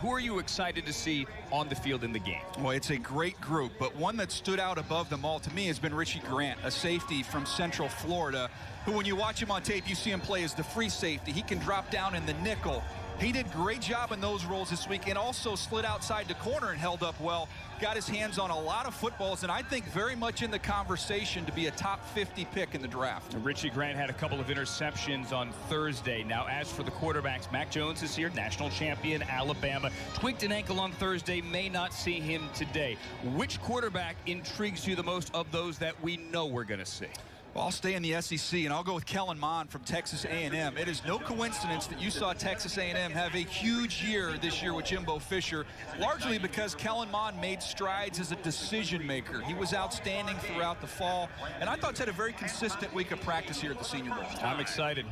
Who are you excited to see on the field in the game? Well, it's a great group, but one that stood out above them all to me has been Richie Grant, a safety from Central Florida, who when you watch him on tape, you see him play as the free safety. He can drop down in the nickel. He did a great job in those roles this week and also slid outside the corner and held up well. Got his hands on a lot of footballs, and I think very much in the conversation to be a top 50 pick in the draft. Richie Grant had a couple of interceptions on Thursday. Now, as for the quarterbacks, Mac Jones is here, national champion, Alabama. Tweaked an ankle on Thursday, may not see him today. Which quarterback intrigues you the most of those that we know we're going to see? Well, I'll stay in the SEC, and I'll go with Kellen Mond from Texas A&M. It is no coincidence that you saw Texas A&M have a huge year this year with Jimbo Fisher, largely because Kellen Mond made strides as a decision maker. He was outstanding throughout the fall, and I thought he had a very consistent week of practice here at the Senior Bowl. I'm excited.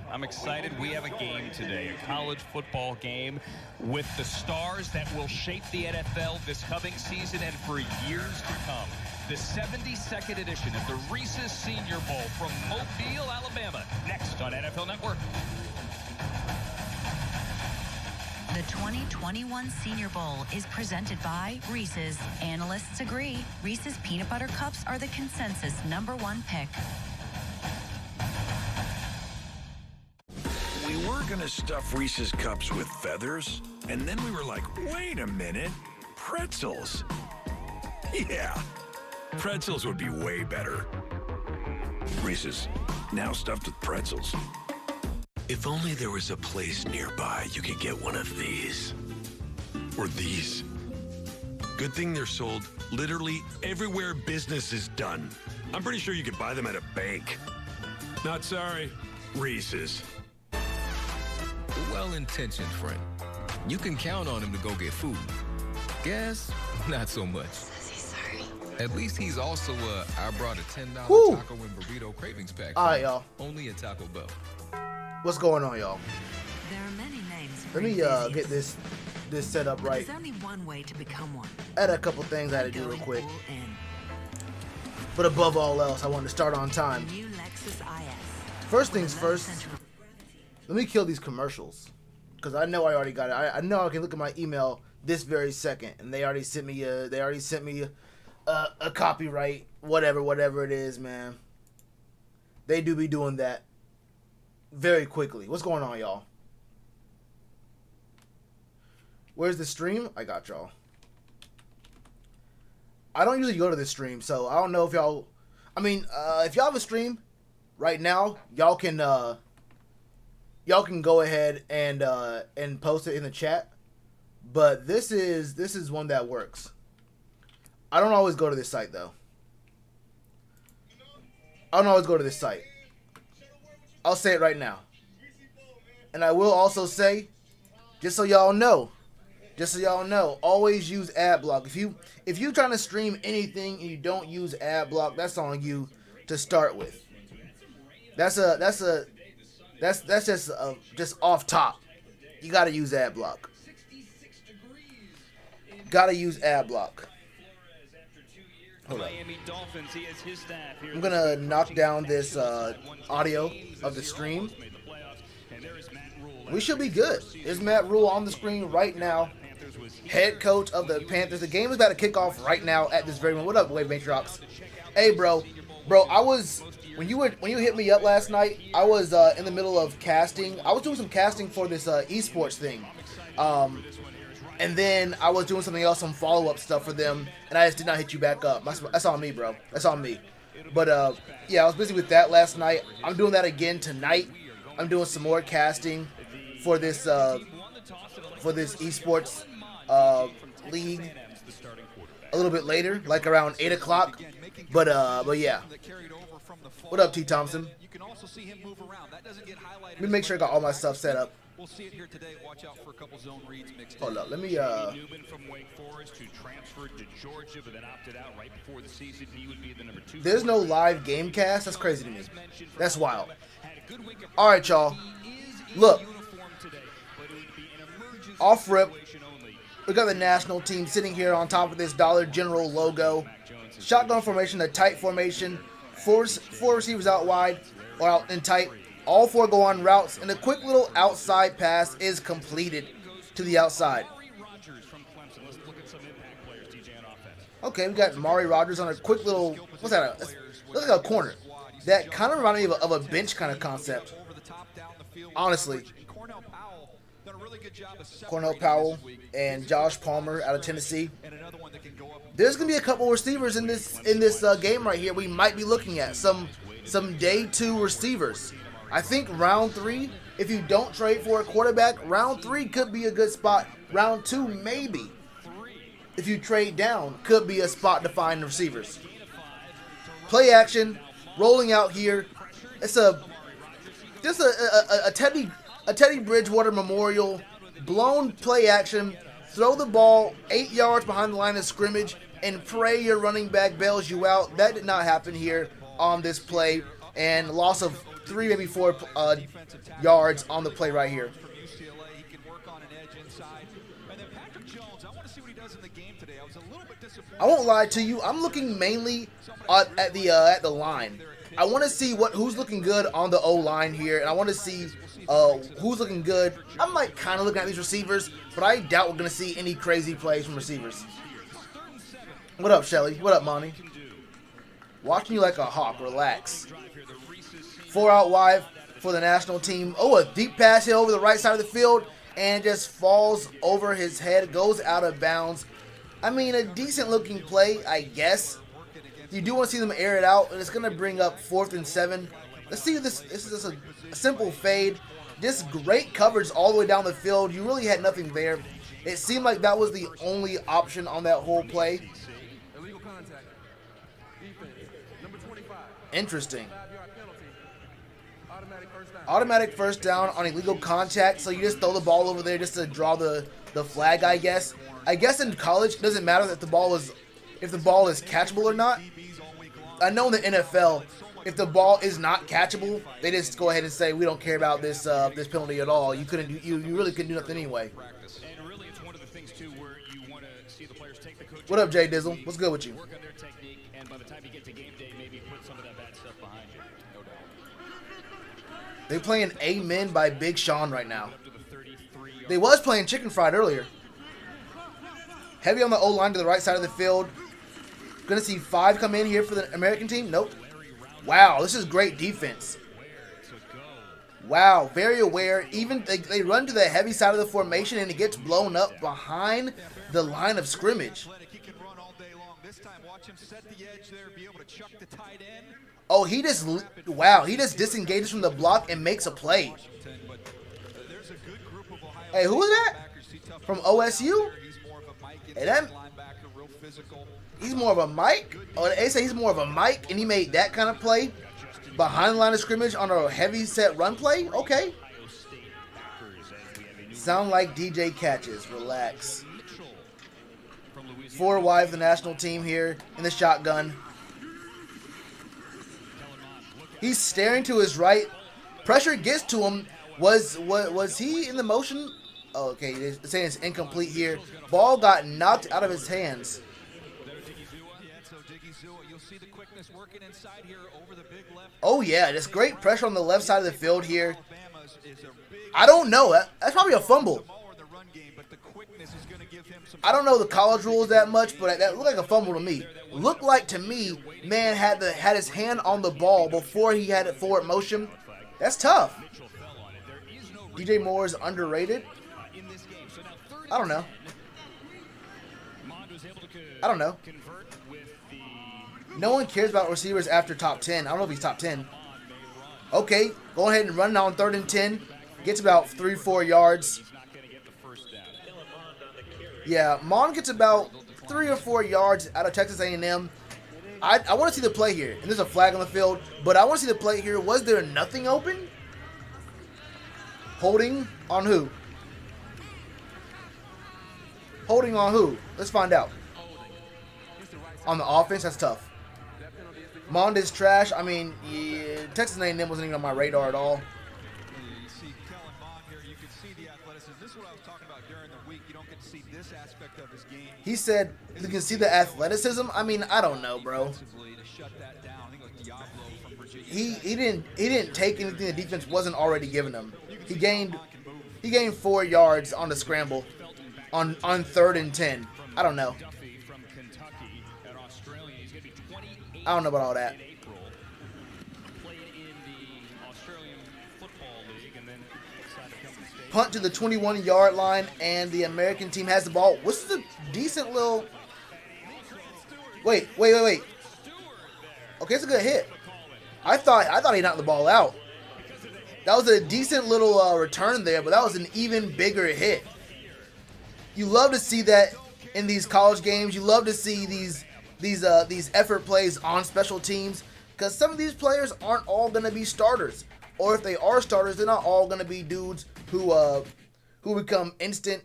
We have a game today, a college football game with the stars that will shape the NFL this coming season and for years to come. The 72nd edition of the Reese's Senior Bowl from Mobile, Alabama. Next on NFL Network. The 2021 Senior Bowl is presented by Reese's. Analysts agree Reese's Peanut Butter Cups are the consensus #1 pick. We were going to stuff Reese's Cups with feathers, and then we were like, wait a minute, pretzels. Yeah. Pretzels would be way better. Reese's, now stuffed with pretzels. If only there was a place nearby you could get one of these. Or these. Good thing they're sold literally everywhere business is done. I'm pretty sure you could buy them at a bank. Not sorry, Reese's. A well-intentioned friend. You can count on him to go get food. Gas, not so much. At least he's also I brought a $10 taco and burrito cravings pack. All right, y'all. Only at Taco Bell. What's going on, y'all? There are many names. Let me get this set up right. There's only one way to become one. I had a couple things I had to do real quick. But above all else, I wanted to start on time. New Lexus IS. First things first, let me kill these commercials. Because I know I already got it. I know I can look at my email this very second. And they already sent me a copyright, whatever it is, man. They do be doing that very quickly. What's going on, y'all? Where's the stream? I got y'all. I don't usually go to this stream, so I don't know if y'all... I mean, if y'all have a stream right now, y'all can go ahead and post it in the chat. But this is one that works. I don't always go to this site, though. I don't always go to this site. I'll say it right now. And I will also say, just so y'all know, always use ad block. If you trying to stream anything and you don't use ad block, that's on you to start with. That's just off top. You gotta use ad block. Gotta use ad block. Hold on. I'm gonna knock down this audio of the stream. We should be good. There's Matt Rule on the screen right now, head coach of the Panthers. The game is about to kick off right now at this very moment. What up, Wave Matrox? Hey, bro. I was when you hit me up last night. I was in the middle of casting. I was doing some casting for this esports thing. And then I was doing something else, some follow-up stuff for them, and I just did not hit you back up. That's on me, bro. That's on me. But, yeah, I was busy with that last night. I'm doing that again tonight. I'm doing some more casting for this esports league a little bit later, like around 8 o'clock. But yeah. What up, T. Thompson? Let me make sure I got all my stuff set up. We'll see it here today. Watch out for a couple zone reads mixed in. Hold up, let me Newman from Wake Forest, who transferred to Georgia but then opted out right before the season. He would be the number 2. There's no live game cast. That's crazy to me. That's wild. All right, y'all. Look. Off rip. We got the national team sitting here on top of this Dollar General logo. Shotgun formation, a tight formation. Four receivers out wide or out in tight. All 4 go on routes, and a quick little outside pass is completed to the outside. Okay, we got Mari Rogers on a quick little, what's that? Looks like a corner. That kind of reminded me of a bench kind of concept. Honestly. Cornell Powell and Josh Palmer out of Tennessee. There's gonna be a couple receivers in this game right here. We might be looking at some day 2 receivers. I think round 3, if you don't trade for a quarterback, round 3 could be a good spot. Round 2, maybe. If you trade down, could be a spot to find receivers. Play action, rolling out here. It's a Teddy Bridgewater Memorial, blown play action. Throw the ball 8 yards behind the line of scrimmage and pray your running back bails you out. That did not happen here on this play, and loss of 3, maybe 4 yards on the play right here. I won't lie to you. I'm looking mainly at the line. I want to see who's looking good on the O-line here, and I want to see who's looking good. I'm like kind of looking at these receivers, but I doubt we're going to see any crazy plays from receivers. What up, Shelly? What up, Monty? Watching you like a hawk. Relax. 4 out wide for the national team. Oh, a deep pass here over the right side of the field, and just falls over his head, goes out of bounds. I mean, a decent looking play, I guess. You do want to see them air it out, and it's going to bring up 4th and 7. Let's see this. This is just a simple fade. Just great coverage all the way down the field. You really had nothing there. It seemed like that was the only option on that whole play. Interesting. Automatic first down on illegal contact, so you just throw the ball over there just to draw the flag, I guess. I guess in college, it doesn't matter if the ball is catchable or not. I know in the NFL, if the ball is not catchable, they just go ahead and say we don't care about this penalty at all. You really couldn't do nothing anyway. What up, Jay Dizzle? What's good with you? They playing Amen by Big Sean right now. They was playing Chicken Fried earlier. Heavy on the O-line to the right side of the field. Going to see 5 come in here for the American team. Nope. Wow, this is great defense. Wow, very aware. Even they run to the heavy side of the formation, and it gets blown up behind the line of scrimmage. Oh, he just disengages from the block and makes a play. Hey, who is that? From OSU? Hey, he's more of a Mike? Oh, they say he's more of a Mike, and he made that kind of play behind the line of scrimmage on a heavy set run play? Okay. Sound like DJ catches. Relax. 4 wide for the national team here in the shotgun. He's staring to his right. Pressure gets to him. Was he in the motion? Oh, okay, they're saying it's incomplete here. Ball got knocked out of his hands. Oh, yeah, just great pressure on the left side of the field here. I don't know. That's probably a fumble. I don't know the college rules that much, but that looked like a fumble to me. Looked like to me, man had his hand on the ball before he had it forward motion. That's tough. DJ Moore is underrated. I don't know. No one cares about receivers after top 10. I don't know if he's top 10. Okay, go ahead and run it on 3rd and 10. Gets about 3-4 yards. Yeah, Mon gets about 3 or 4 yards out of Texas A&M. I want to see the play here. And there's a flag on the field, but I want to see the play here. Was there nothing open? Holding on who? Holding on who? Let's find out. On the offense, that's tough. Mond is trash. I mean, yeah, Texas A&M wasn't even on my radar at all. He said you can see the athleticism. I mean, I don't know, bro. He didn't take anything the defense wasn't already giving him. He gained 4 yards on the scramble on 3rd and 10. I don't know. I don't know about all that. Punt to the 21-yard line, and the American team has the ball. What's the decent little... Wait. Okay, it's a good hit. I thought he knocked the ball out. That was a decent little return there, but that was an even bigger hit. You love to see that in these college games. You love to see these effort plays on special teams, because some of these players aren't all going to be starters. Or if they are starters, they're not all going to be dudes who become instant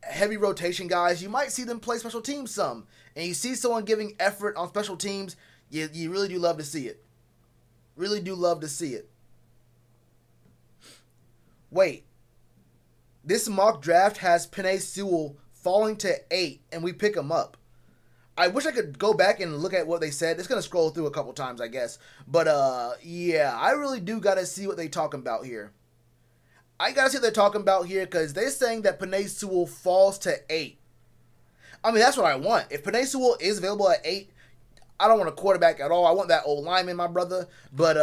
heavy rotation guys. You might see them play special teams some, and you see someone giving effort on special teams. You really do love to see it. Really do love to see it. Wait, this mock draft has Penei Sewell falling to 8, and we pick him up. I wish I could go back and look at what they said. It's going to scroll through a couple times, I guess. But, yeah, I really do got to see what they talking about here. I got to see what they're talking about here, because they're saying that Penei Sewell falls to 8. I mean, that's what I want. If Penei Sewell is available at 8, I don't want a quarterback at all. I want that old lineman, my brother. But,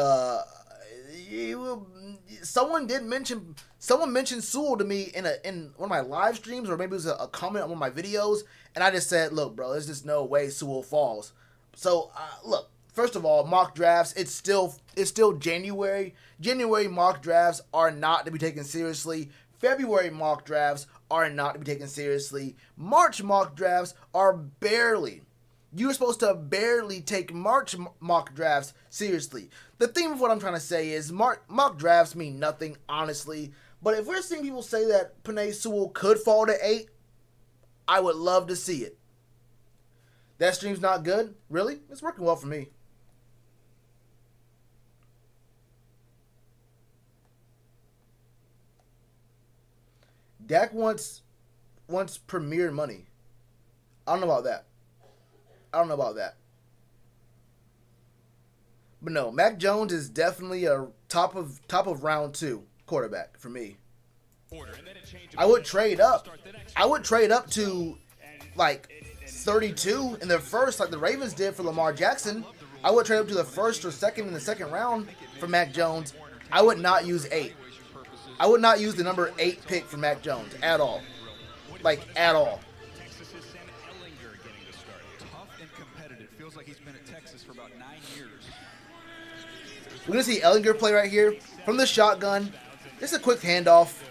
someone mentioned Sewell to me in one of my live streams, or maybe it was a comment on one of my videos, and I just said, look, bro, there's just no way Sewell falls. So, look, first of all, mock drafts, it's still January. January mock drafts are not to be taken seriously. February mock drafts are not to be taken seriously. March mock drafts are barely. You're supposed to barely take March mock drafts seriously. The theme of what I'm trying to say is mock drafts mean nothing, honestly. But if we're seeing people say that Penei Sewell could fall to 8, I would love to see it. That stream's not good? Really? It's working well for me. Dak wants premier money. I don't know about that. But no, Mac Jones is definitely a top of round 2 quarterback for me. I would trade up. To like 32 in the first, like the Ravens did for Lamar Jackson. I would trade up to the first or second in the second round for Mac Jones. I would not use 8. I would not use the number 8 pick for Mac Jones at all. Like, at all. We're going to see Ellinger play right here from the shotgun. Just a quick handoff.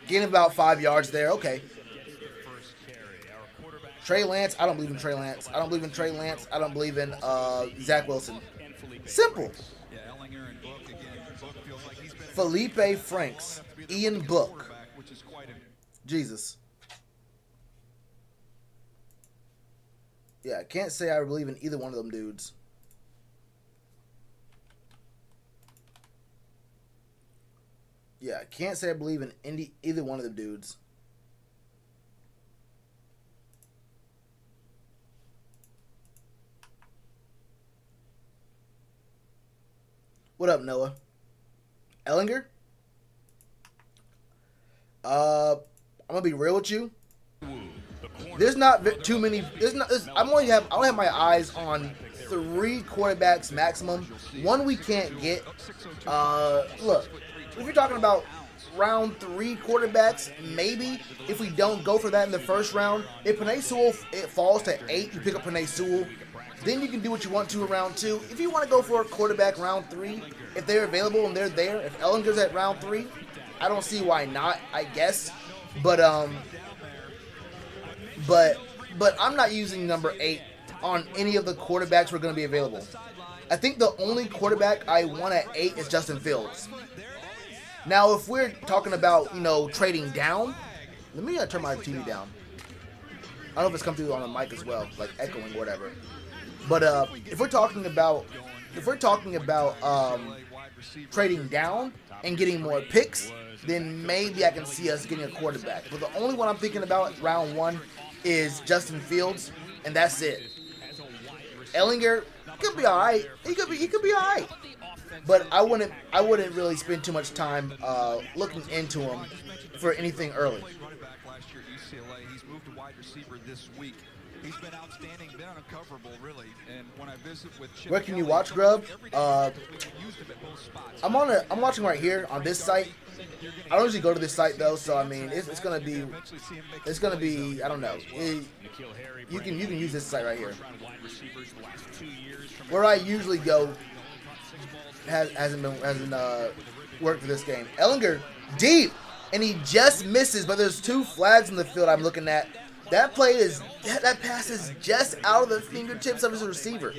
Getting about 5 yards there. Okay. Trey Lance. I don't believe in Trey Lance. I don't believe in Zach Wilson. Simple. Felipe Franks. Ian Book. Jesus. Yeah, I can't say I believe in either one of them dudes. Yeah, I can't say I believe in either one of them dudes. What up, Noah? Ellinger? I'm gonna be real with you. There's not too many. I only have my eyes on 3 quarterbacks maximum. One we can't get. Look, if you're talking about round 3 quarterbacks, maybe if we don't go for that in the first round, if Penei Sewell falls to 8, you pick up Penei Sewell. Then you can do what you want to in round 2. If you want to go for a quarterback round 3, if they're available and they're there, if Ellinger's at round 3, I don't see why not, I guess. But I'm not using number 8 on any of the quarterbacks who are going to be available. I think the only quarterback I want at 8 is Justin Fields. Now, if we're talking about, trading down, let me turn my TV down. I don't know if it's come through on the mic as well, like echoing or whatever. But if we're talking about trading down and getting more picks, then maybe I can see us getting a quarterback. But the only one I'm thinking about round 1 is Justin Fields, and that's it. Ellinger could be all right. He could be all right. but I wouldn't really spend too much time looking into him for anything early. Running back last year at UCLA. He's moved to wide receiver this week. He's been outstanding, been uncoverable, really. And when I visit with Chip, Where can you watch Grub? I'm watching right here on this site. I don't usually go to this site though, so I mean it's gonna be I don't know. You can use this site right here. Where I usually go hasn't worked for this game. Ellinger deep, and he just misses, but there's 2 flags in the field I'm looking at. That pass is just out of the fingertips of his receiver.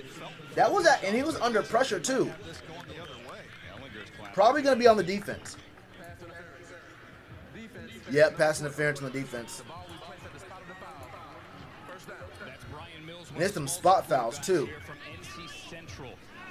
And he was under pressure too. Probably going to be on the defense. Yep, pass interference on the defense. And there's some spot fouls too.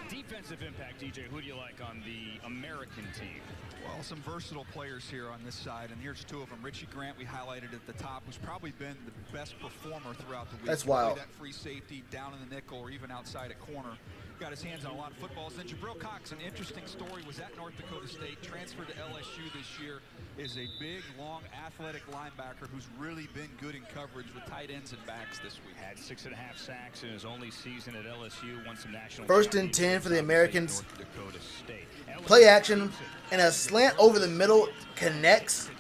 Defensive impact, DJ. Who do you like on the American team? Well, some versatile players here on this side, and here's 2 of them. Richie Grant, we highlighted at the top, who's probably been the best performer throughout the week. That's wild. That free safety down in the nickel or even outside a corner. Got his hands on a lot of footballs. And Jabril Cox, an interesting story, was at North Dakota State, transferred to LSU this year, is a big, long, athletic linebacker who's really been good in coverage with tight ends and backs this week. Had 6.5 sacks in his only season at LSU, won some national. 1st and 10 for the Americans. North Dakota State. Play action, and a slant over the middle connects.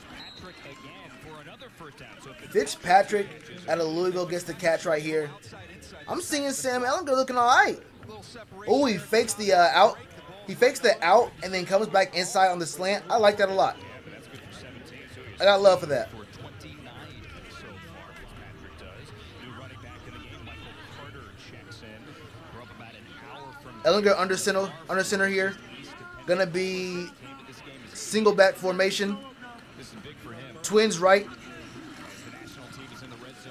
Fitzpatrick out of Louisville gets the catch right here. I'm seeing Sam Ellinger looking all right. Oh, he fakes the out. He fakes the out and then comes back inside on the slant. I like that a lot. I got love for that. Ellinger under center here. Gonna be single back formation. Twins right.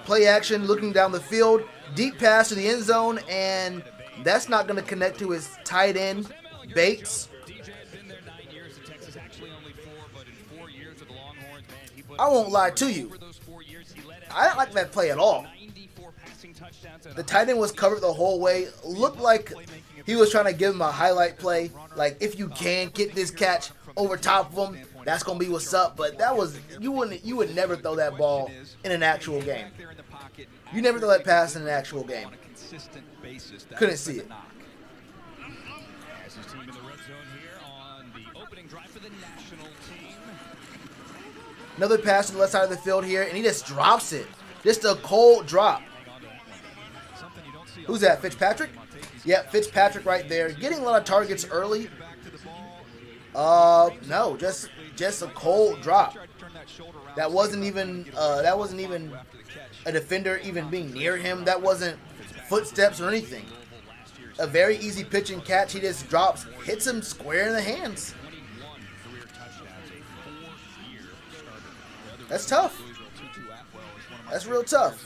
Play action, looking down the field. Deep pass to the end zone, and that's not gonna connect to his tight end, Bates. I won't lie to you. I don't like that play at all. The tight end was covered the whole way. Looked like he was trying to give him a highlight play. Like, if you can get this catch over top of him, that's gonna be what's up. But that was you would never throw that ball in an actual game. You never throw that pass in an actual game. Couldn't see it. Another pass to the left side of the field here, and he just drops it. Just a cold drop. Who's that, Fitzpatrick? Yep, Fitzpatrick right there. Getting a lot of targets early. No, just a cold drop. That wasn't even a defender even being near him. That wasn't footsteps or anything. A very easy pitch and catch. He just drops, hits him square in the hands. That's tough. That's real tough.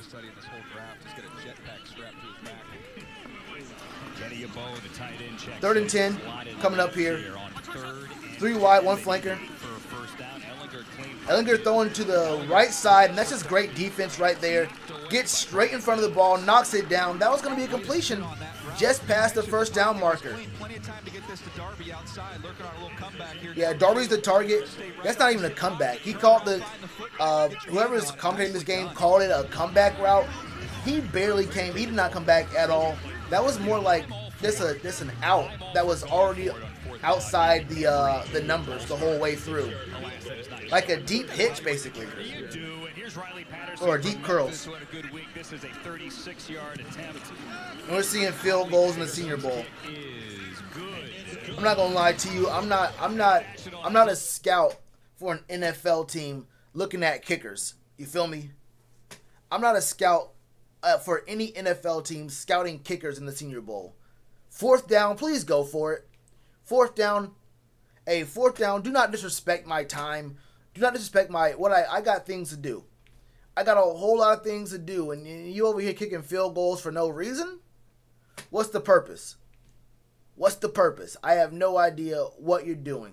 3rd and 10 coming up here. 3 wide, 1 flanker. Ellinger throwing to the right side, and that's just great defense right there. Gets straight in front of the ball, knocks it down. That was going to be a completion just past the 1st down marker. Yeah, Darby's the target. That's not even a comeback. He called the whoever's commentating this game called it a comeback route. He barely came. He did not come back at all. That was more like this an out that was already outside the numbers the whole way through, like a deep hitch basically, or deep curls. And we're seeing field goals in the Senior Bowl. I'm not gonna lie to you. I'm not a scout for an NFL team looking at kickers. You feel me? I'm not a scout for any NFL team scouting kickers in the Senior Bowl. 4th down, please go for it. 4th down. Hey, 4th down, do not disrespect my time. Do not disrespect I got things to do. I got a whole lot of things to do, and you over here kicking field goals for no reason? What's the purpose? What's the purpose? I have no idea what you're doing.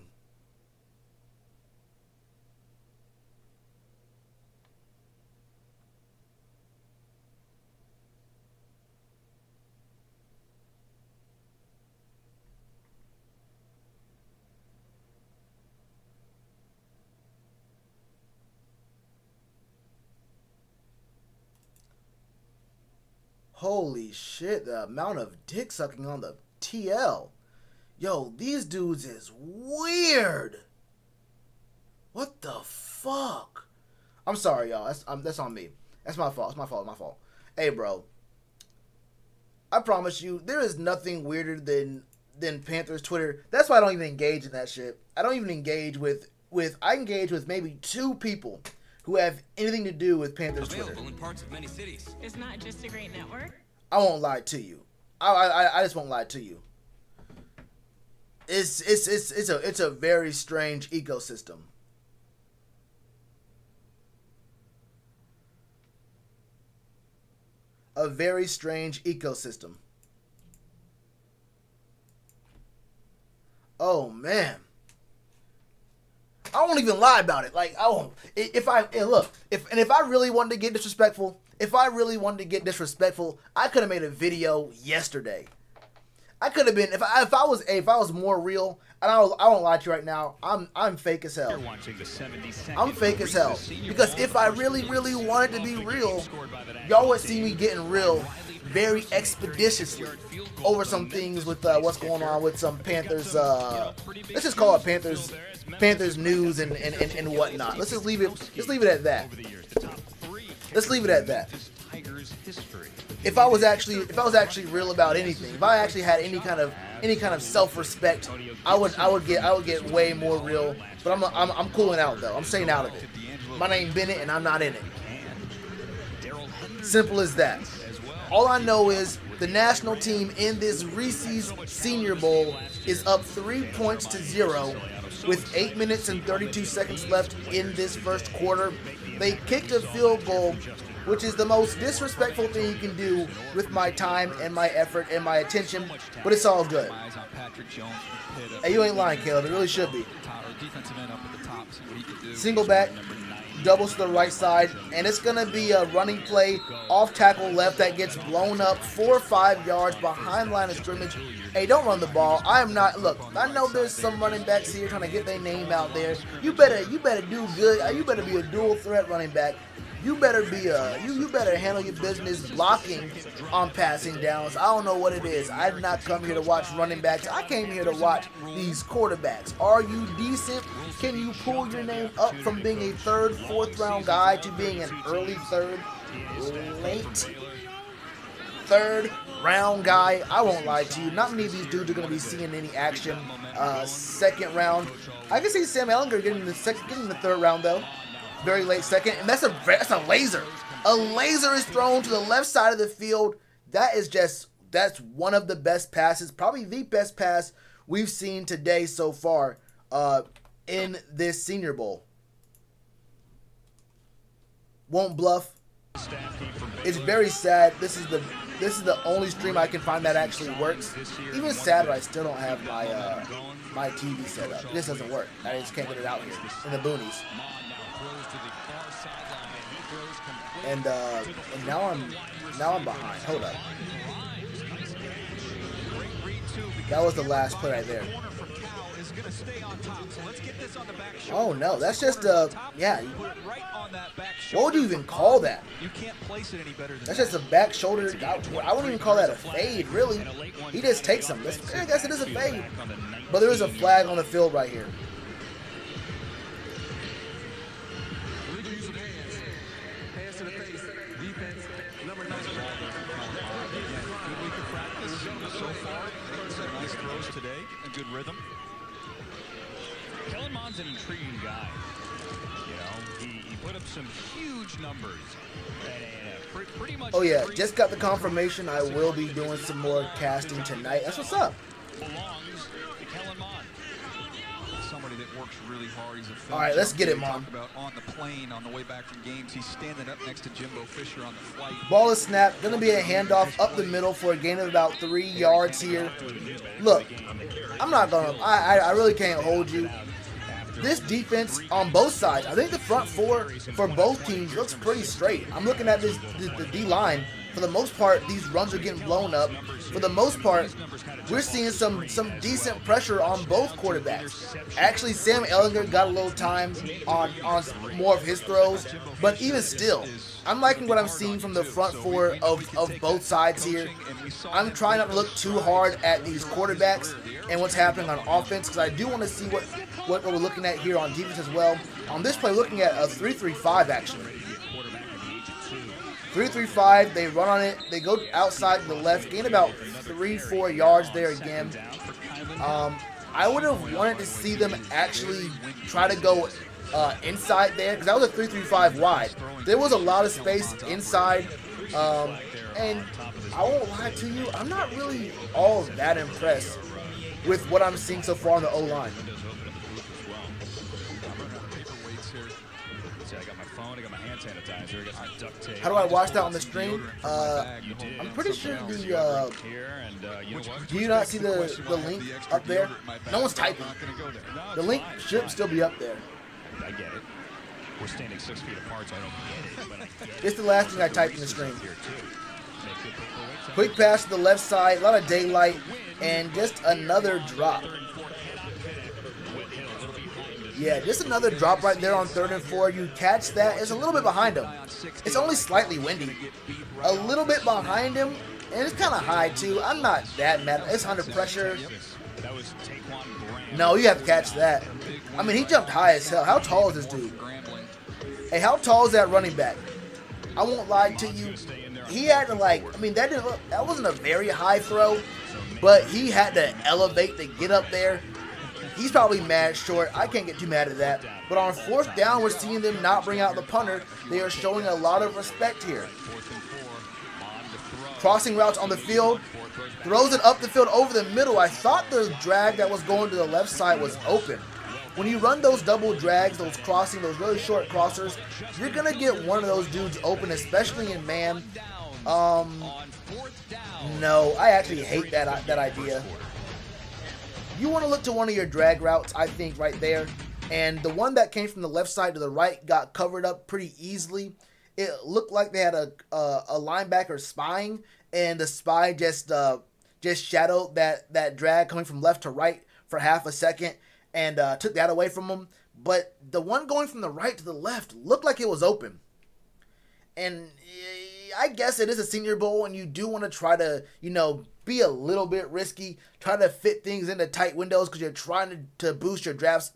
Holy shit, the amount of dick sucking on the TL. Yo, these dudes is weird. What the fuck? I'm sorry, y'all. That's on me. That's my fault. It's my fault. Hey, bro. I promise you, there is nothing weirder than Panthers Twitter. That's why I don't even engage in that shit. I don't even engage with I engage with maybe 2 people who have anything to do with Panthers Twitter. In parts of many cities. It's not just a great network. I won't lie to you. I just won't lie to you. It's a very strange ecosystem. A very strange ecosystem. Oh man. I won't even lie about it. Like, I won't. If I really wanted to get disrespectful, I could have made a video yesterday. I could have been if I was more real, and I won't lie to you right now. I'm fake as hell. I'm fake as hell because if I really wanted to be real, y'all would see me getting real very expeditiously over some things with what's going on with some Panthers. Let's just call it Panthers news and whatnot. Let's just leave it. Just leave it at that. Let's leave it at that. If I was actually real about anything, if I actually had any kind of self-respect, I would get way more real. But I'm cooling out though. I'm staying out of it. My name Bennett and I'm not in it. Simple as that. All I know is the national team in this Reese's Senior Bowl is up 3-0 with 8 minutes and 32 seconds left in this first quarter. They kicked a field goal, which is the most disrespectful thing you can do with my time and my effort and my attention, but it's all good. Hey, you ain't lying, Caleb. It really should be. Single back, doubles to the right side, and it's going to be a running play off tackle left that gets blown up 4 or 5 yards behind line of scrimmage. Hey, don't run the ball. I am not. Look, I know there's some running backs here trying to get their name out there. You better do good. You better be a dual threat running back. You better be you better handle your business blocking on passing downs. I don't know what it is. I did not come here to watch running backs. I came here to watch these quarterbacks. Are you decent? Can you pull your name up from being a 3rd, 4th round guy to being an early 3rd, late 3rd round guy? I won't lie to you. Not many of these dudes are going to be seeing any action. 2nd round. I can see Sam Ellinger getting the 3rd round though. Very late 2nd, and that's a laser. A laser is thrown to the left side of the field. That's one of the best passes, probably the best pass we've seen today so far in this Senior Bowl. Won't bluff. It's very sad. This is the only stream I can find that actually works. Even sadder, I still don't have my TV set up. This doesn't work. I just can't get it out here in the boonies. And now I'm behind. Hold up. That was the last play right there. Oh no, that's just yeah. What would you even call that? That's just a back shoulder. I wouldn't even call that a fade, really. He just takes them. I guess it is a fade. But there is a flag on the field right here. Today, a good rhythm. Kellenmann's an intriguing guy. You know, he put up some huge numbers. Pretty much. Oh yeah, just got the confirmation. I will be doing some more casting tonight. That's what's up. Belongs to Kellenmann. Somebody that works really hard. He's a all right, let's get it, Mom. About on the plane on the way back from games, he's standing up next to Jimbo Fisher on the flight. Ball is snapped. Gonna be a handoff up the middle for a gain of about 3 yards here. Look, I'm not gonna. I really can't hold you. This defense on both sides, I think the front four for both teams looks pretty straight. I'm looking at the D line. for the most part, these runs are getting blown up. For the most part, we're seeing some decent pressure on both quarterbacks. Actually, Sam Ehlinger got a little time on more of his throws, but even still, I'm liking what I'm seeing from the front four of both sides here. I'm trying not to look too hard at these quarterbacks and what's happening on offense, because I do want to see what we're looking at here on defense as well. On this play, looking at a 3-3-5 actually. 3-3-5, they run on it, they go outside to the left, gain about 3-4 yards there again. I would have wanted to see them actually try to go inside there, because that was a 3-3-5 wide. There was a lot of space inside, and I won't lie to you, I'm not really all that impressed with what I'm seeing so far on the O-line. How do I watch that on the stream? I'm pretty sure the do you not see the link up there? No one's typing. The link should still be up there. I get it. We're standing 6 feet apart, so I don't get it, but I get it. It's the last thing I typed in the stream. Quick pass to the left side, a lot of daylight, and just another drop. Yeah, just another drop right there on 3rd and 4. You catch that. It's a little bit behind him. It's only slightly windy. A little bit behind him, and it's kind of high too. I'm not that mad. It's under pressure. No, you have to catch that. I mean, he jumped high as hell. How tall is this dude? Hey, how tall is that running back? I won't lie to you. He had to that wasn't a very high throw, but he had to elevate to get up there. He's probably mad short. I can't get too mad at that. But on 4th down, we're seeing them not bring out the punter. They are showing a lot of respect here. Crossing routes on the field. Throws it up the field over the middle. I thought the drag that was going to the left side was open. When you run those double drags, those crossing, those really short crossers, you're going to get one of those dudes open, especially in man. No, I actually hate that idea. You want to look to one of your drag routes, I think, right there. And the one that came from the left side to the right got covered up pretty easily. It looked like they had a linebacker spying, and the spy just shadowed that drag coming from left to right for half a second and took that away from him. But the one going from the right to the left looked like it was open. And I guess it is a Senior Bowl, and you do want to try to, be a little bit risky, try to fit things into tight windows because you're trying to boost your draft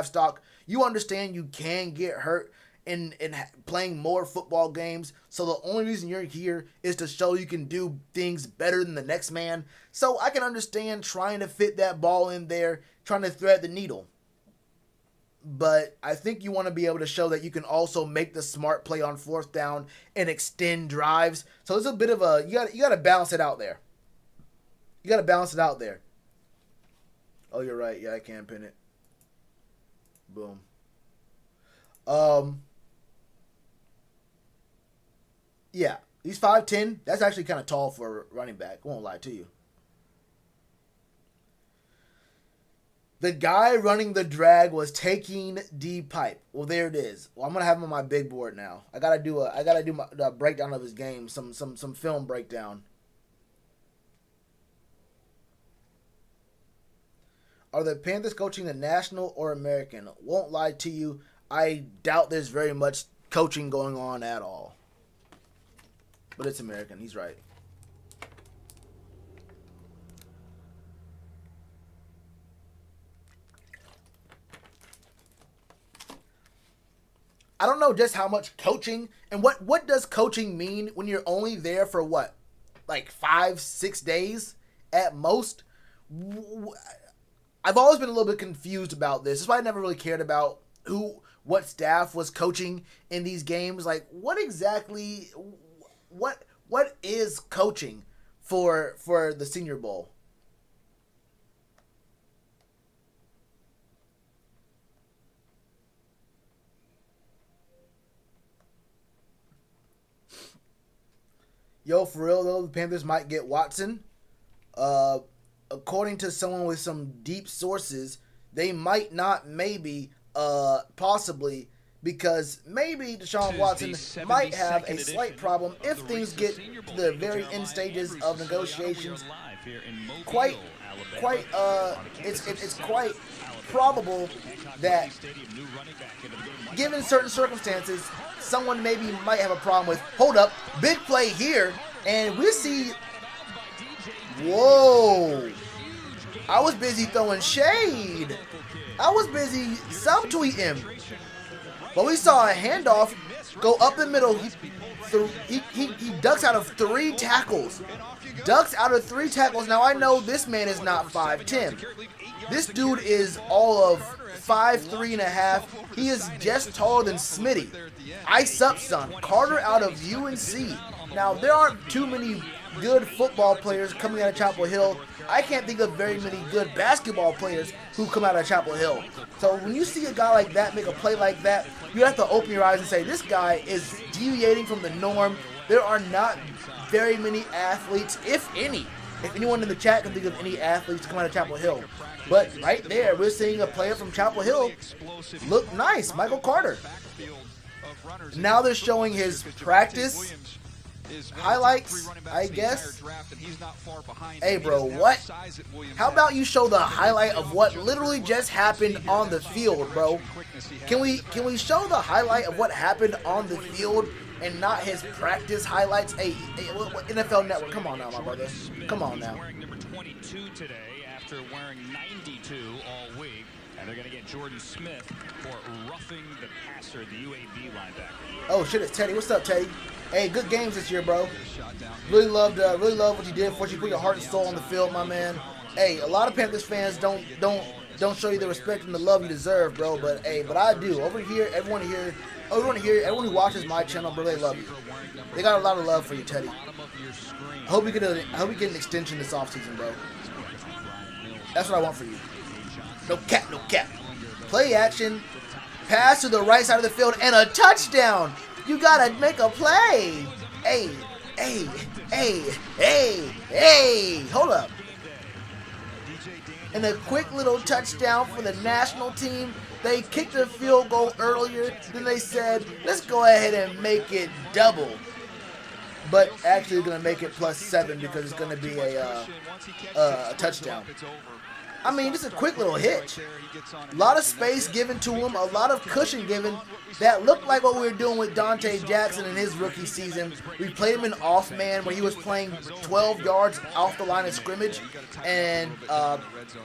stock. You understand you can get hurt in playing more football games, so the only reason you're here is to show you can do things better than the next man. So I can understand trying to fit that ball in there, trying to thread the needle. But I think you want to be able to show that you can also make the smart play on 4th down and extend drives. So there's a bit of you got to balance it out there. You got to balance it out there. Oh, you're right. Yeah, I can pin it. Boom. Yeah, he's 5'10". That's actually kind of tall for a running back. I won't lie to you. The guy running the drag was taking D pipe. Well, there it is. Well, I'm gonna have him on my big board now. I gotta do the breakdown of his game, some film breakdown. Are the Panthers coaching the National or American? Won't lie to you, I doubt there's very much coaching going on at all. But it's American. He's right. I don't know just how much coaching and what does coaching mean when you're only there for what, like 5-6 days at most. I've always been a little bit confused about this. That's why I never really cared about what staff was coaching in these games. Like, what exactly, what is coaching for the Senior Bowl? Yo, for real though, the Panthers might get Watson. According to someone with some deep sources, they might not, maybe, possibly because maybe Deshaun Watson might have a slight problem if things get to the very end stages of negotiations. It's quite probable that, given certain circumstances, someone maybe might have a problem with. Hold up, big play here, and we see. Whoa! I was busy throwing shade. I was busy subtweeting. But we saw a handoff go up the middle. He ducks out of 3 tackles. Ducks out of 3 tackles. Now I know this man is not 5'10". This dude is all of 5'3.5". He is just taller than Smitty. Ice up, son. Carter out of UNC. Now there aren't too many good football players coming out of Chapel Hill. I can't think of very many good basketball players who come out of Chapel Hill. So when you see a guy like that make a play like that, you have to open your eyes and say, this guy is deviating from the norm. There are not very many athletes, if any. If anyone in the chat can think of any athletes coming out of Chapel Hill. But right there, we're seeing a player from Chapel Hill look nice, Michael Carter. Now they're showing his practice highlights, I guess. Hey, bro, what? How about you show the highlight of what literally just happened on the field, bro? Can we show the highlight of what happened on the field and not his practice highlights? Hey, NFL Network, come on now, my brother. Come on now. Number 22 today after wearing 92 all week. And they're going to get Jordan Smith for roughing the passer, the UAB linebacker. Oh shit, it's Teddy. What's up, Teddy? Hey, good games this year, bro. Really love what you did for you. Put your heart and soul on the field, my man. Hey, a lot of Panthers fans don't show you the respect and the love you deserve, bro. But hey, but I do. Over here, everyone who watches my channel, bro, they love you. They got a lot of love for you, Teddy. I hope you get an extension this offseason, bro. That's what I want for you. No cap, no cap. Play action. Pass to the right side of the field and a touchdown. You gotta make a play. Hey. Hold up. And a quick little touchdown for the national team. They kicked a field goal earlier. Then they said, let's go ahead and make it double. But actually, they're gonna make it +7 because it's gonna be a touchdown. I mean, it's a quick little hitch. A lot of space given to him, a lot of cushion given. That looked like what we were doing with Dante Jackson in his rookie season. We played him in off man where he was playing 12 yards off the line of scrimmage, and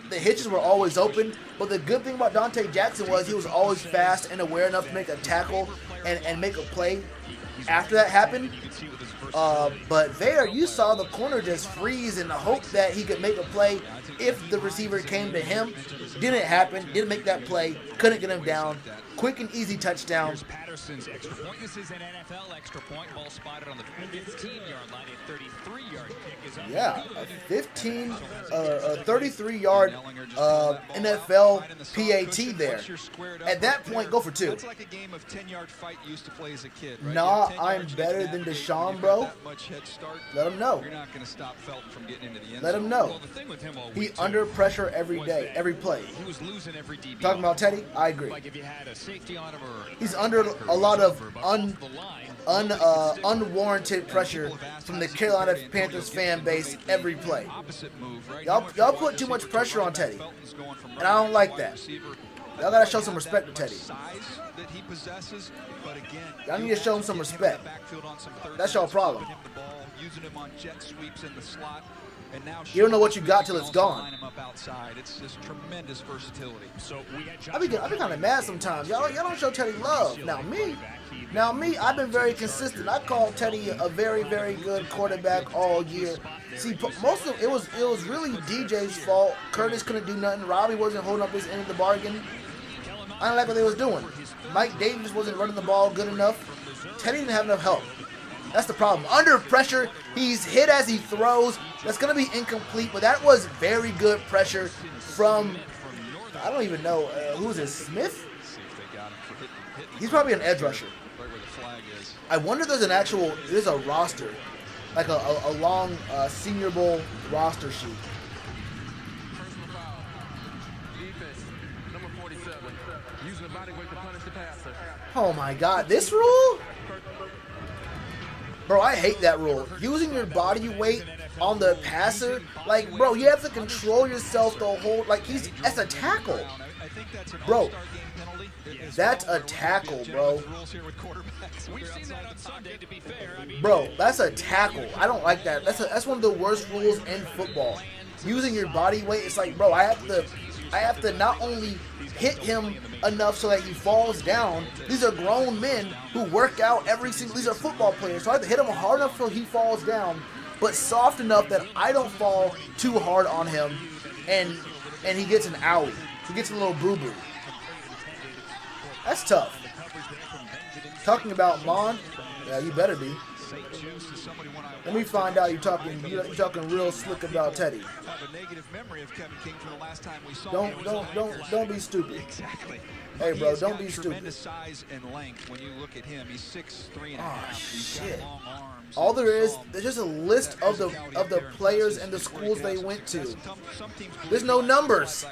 the hitches were always open. But the good thing about Dante Jackson was he was always fast and aware enough to make a tackle and make a play after that happened. But there, you saw the corner just freeze in the hope that he could make a play if the receiver came to him. Didn't happen. Didn't make that play. Couldn't get him down. Quick and easy touchdown. Here's Patterson's extra point. This is an NFL extra point. Ball spotted on the 15-yard line. A 33-yard kick is up. Yeah, a 33-yard NFL PAT there. At that point, go for 2. That's like a game of 10-yard fight you used to play as a kid, right? Nah, I'm better than Deshaun, bro. Let him know. You're not going to stop Felton from getting into the end Let him know. Well, the thing with him all He week, under pressure every day, every play. he was losing every DB. Talking about Teddy, I agree. Like if you had a safety on him or He's under a lot of off the line. unwarranted pressure from the Carolina Panthers fan base every play. Y'all put too much pressure on Teddy, and I don't like that. Y'all gotta show some respect to Teddy. Y'all need to show him some respect. That's your problem. You don't know what you got till it's gone. It's just tremendous versatility. I be kind of mad sometimes. Y'all don't show Teddy love. Now me, I've been very consistent. I called Teddy a very, very good quarterback all year. See, most of it was really DJ's fault. Curtis couldn't do nothing. Robbie wasn't holding up his end of the bargain. I didn't like what they was doing. Mike Davis wasn't running the ball good enough. Teddy didn't have enough help. That's the problem. Under pressure, he's hit as he throws. That's going to be incomplete, but that was very good pressure from, I don't even know, who is it, Smith? He's probably an edge rusher. I wonder if there's a roster, like a long Senior Bowl roster sheet. Oh my God, this rule? Bro, I hate that rule. Using your body weight on the passer, like, bro, you have to control yourself the whole, like, that's a tackle. Bro, that's a tackle, bro. Bro, that's a tackle. I don't like that. That's one of the worst rules in football. Using your body weight, it's like, bro, I have to not only hit him enough so that he falls down. These are grown men who work out every single. These are football players, so I have to hit him hard enough so he falls down, but soft enough that I don't fall too hard on him, and he gets an owie. He gets a little boo-boo. That's tough. Talking about Mon, yeah, you better be. Let me find out you're talking real slick about Teddy. Don't be stupid. Hey, bro, don't be stupid. Size and length when you look at him. He's 6'3" Oh shit! All there is, there's just a list of the players and the schools they went to. There's no numbers.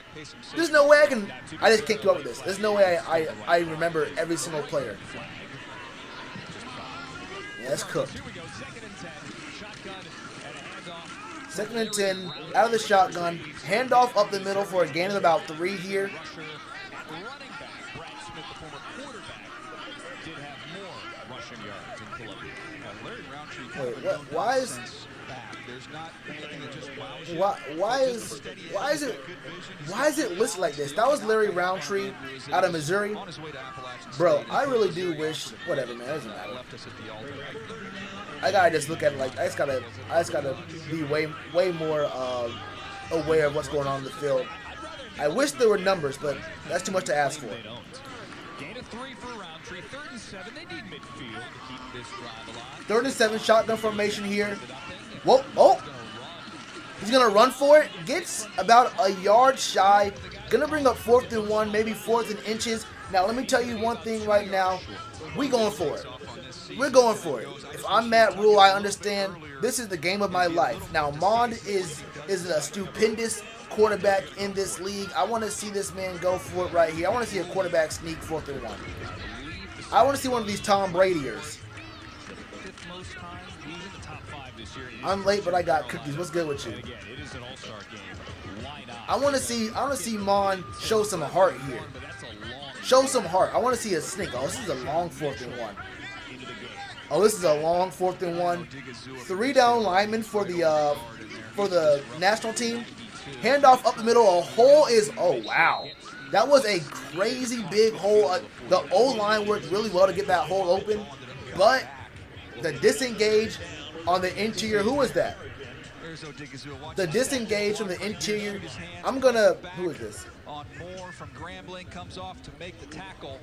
There's no way I just can't keep up with this. There's no way I remember every single player. Yeah, that's cooked. 2nd and 10, out of the shotgun, handoff up the middle for a gain of about 3 here. Wait, why is it listed like this? That was Larry Roundtree out of Missouri. Bro, I really do wish, whatever, man, it doesn't matter. I gotta just look at it like I just gotta be way more aware of what's going on in the field. I wish there were numbers, but that's too much to ask for. Gain of 3 for Roundtree. 3rd and 7. They need midfield to keep this drive alive. 3rd and 7, shotgun formation here. Whoa! Oh, he's gonna run for it. Gets about a yard shy. Gonna bring up 4th and 1, maybe 4th and inches. Now let me tell you one thing right now. We going for it. We're going for it. If I'm Matt Rule, I understand this is the game of my life. Now, Mond is a stupendous quarterback in this league. I want to see this man go for it right here. I want to see a quarterback sneak 4th and 1. I want to see one of these Tom Bradyers. I'm late, but I got cookies. What's good with you? I want to see Mon show some heart here. Show some heart. I want to see a sneak. Oh, this is a long 4th and 1. Oh, this is a long 4th and 1. 3 down linemen for the national team. Handoff up the middle. A hole is, oh wow. That was a crazy big hole. The O-line worked really well to get that hole open. But the disengage on the interior, who was that? The disengage from the interior. Who is this? On Moore from Grambling, comes off to make the tackle.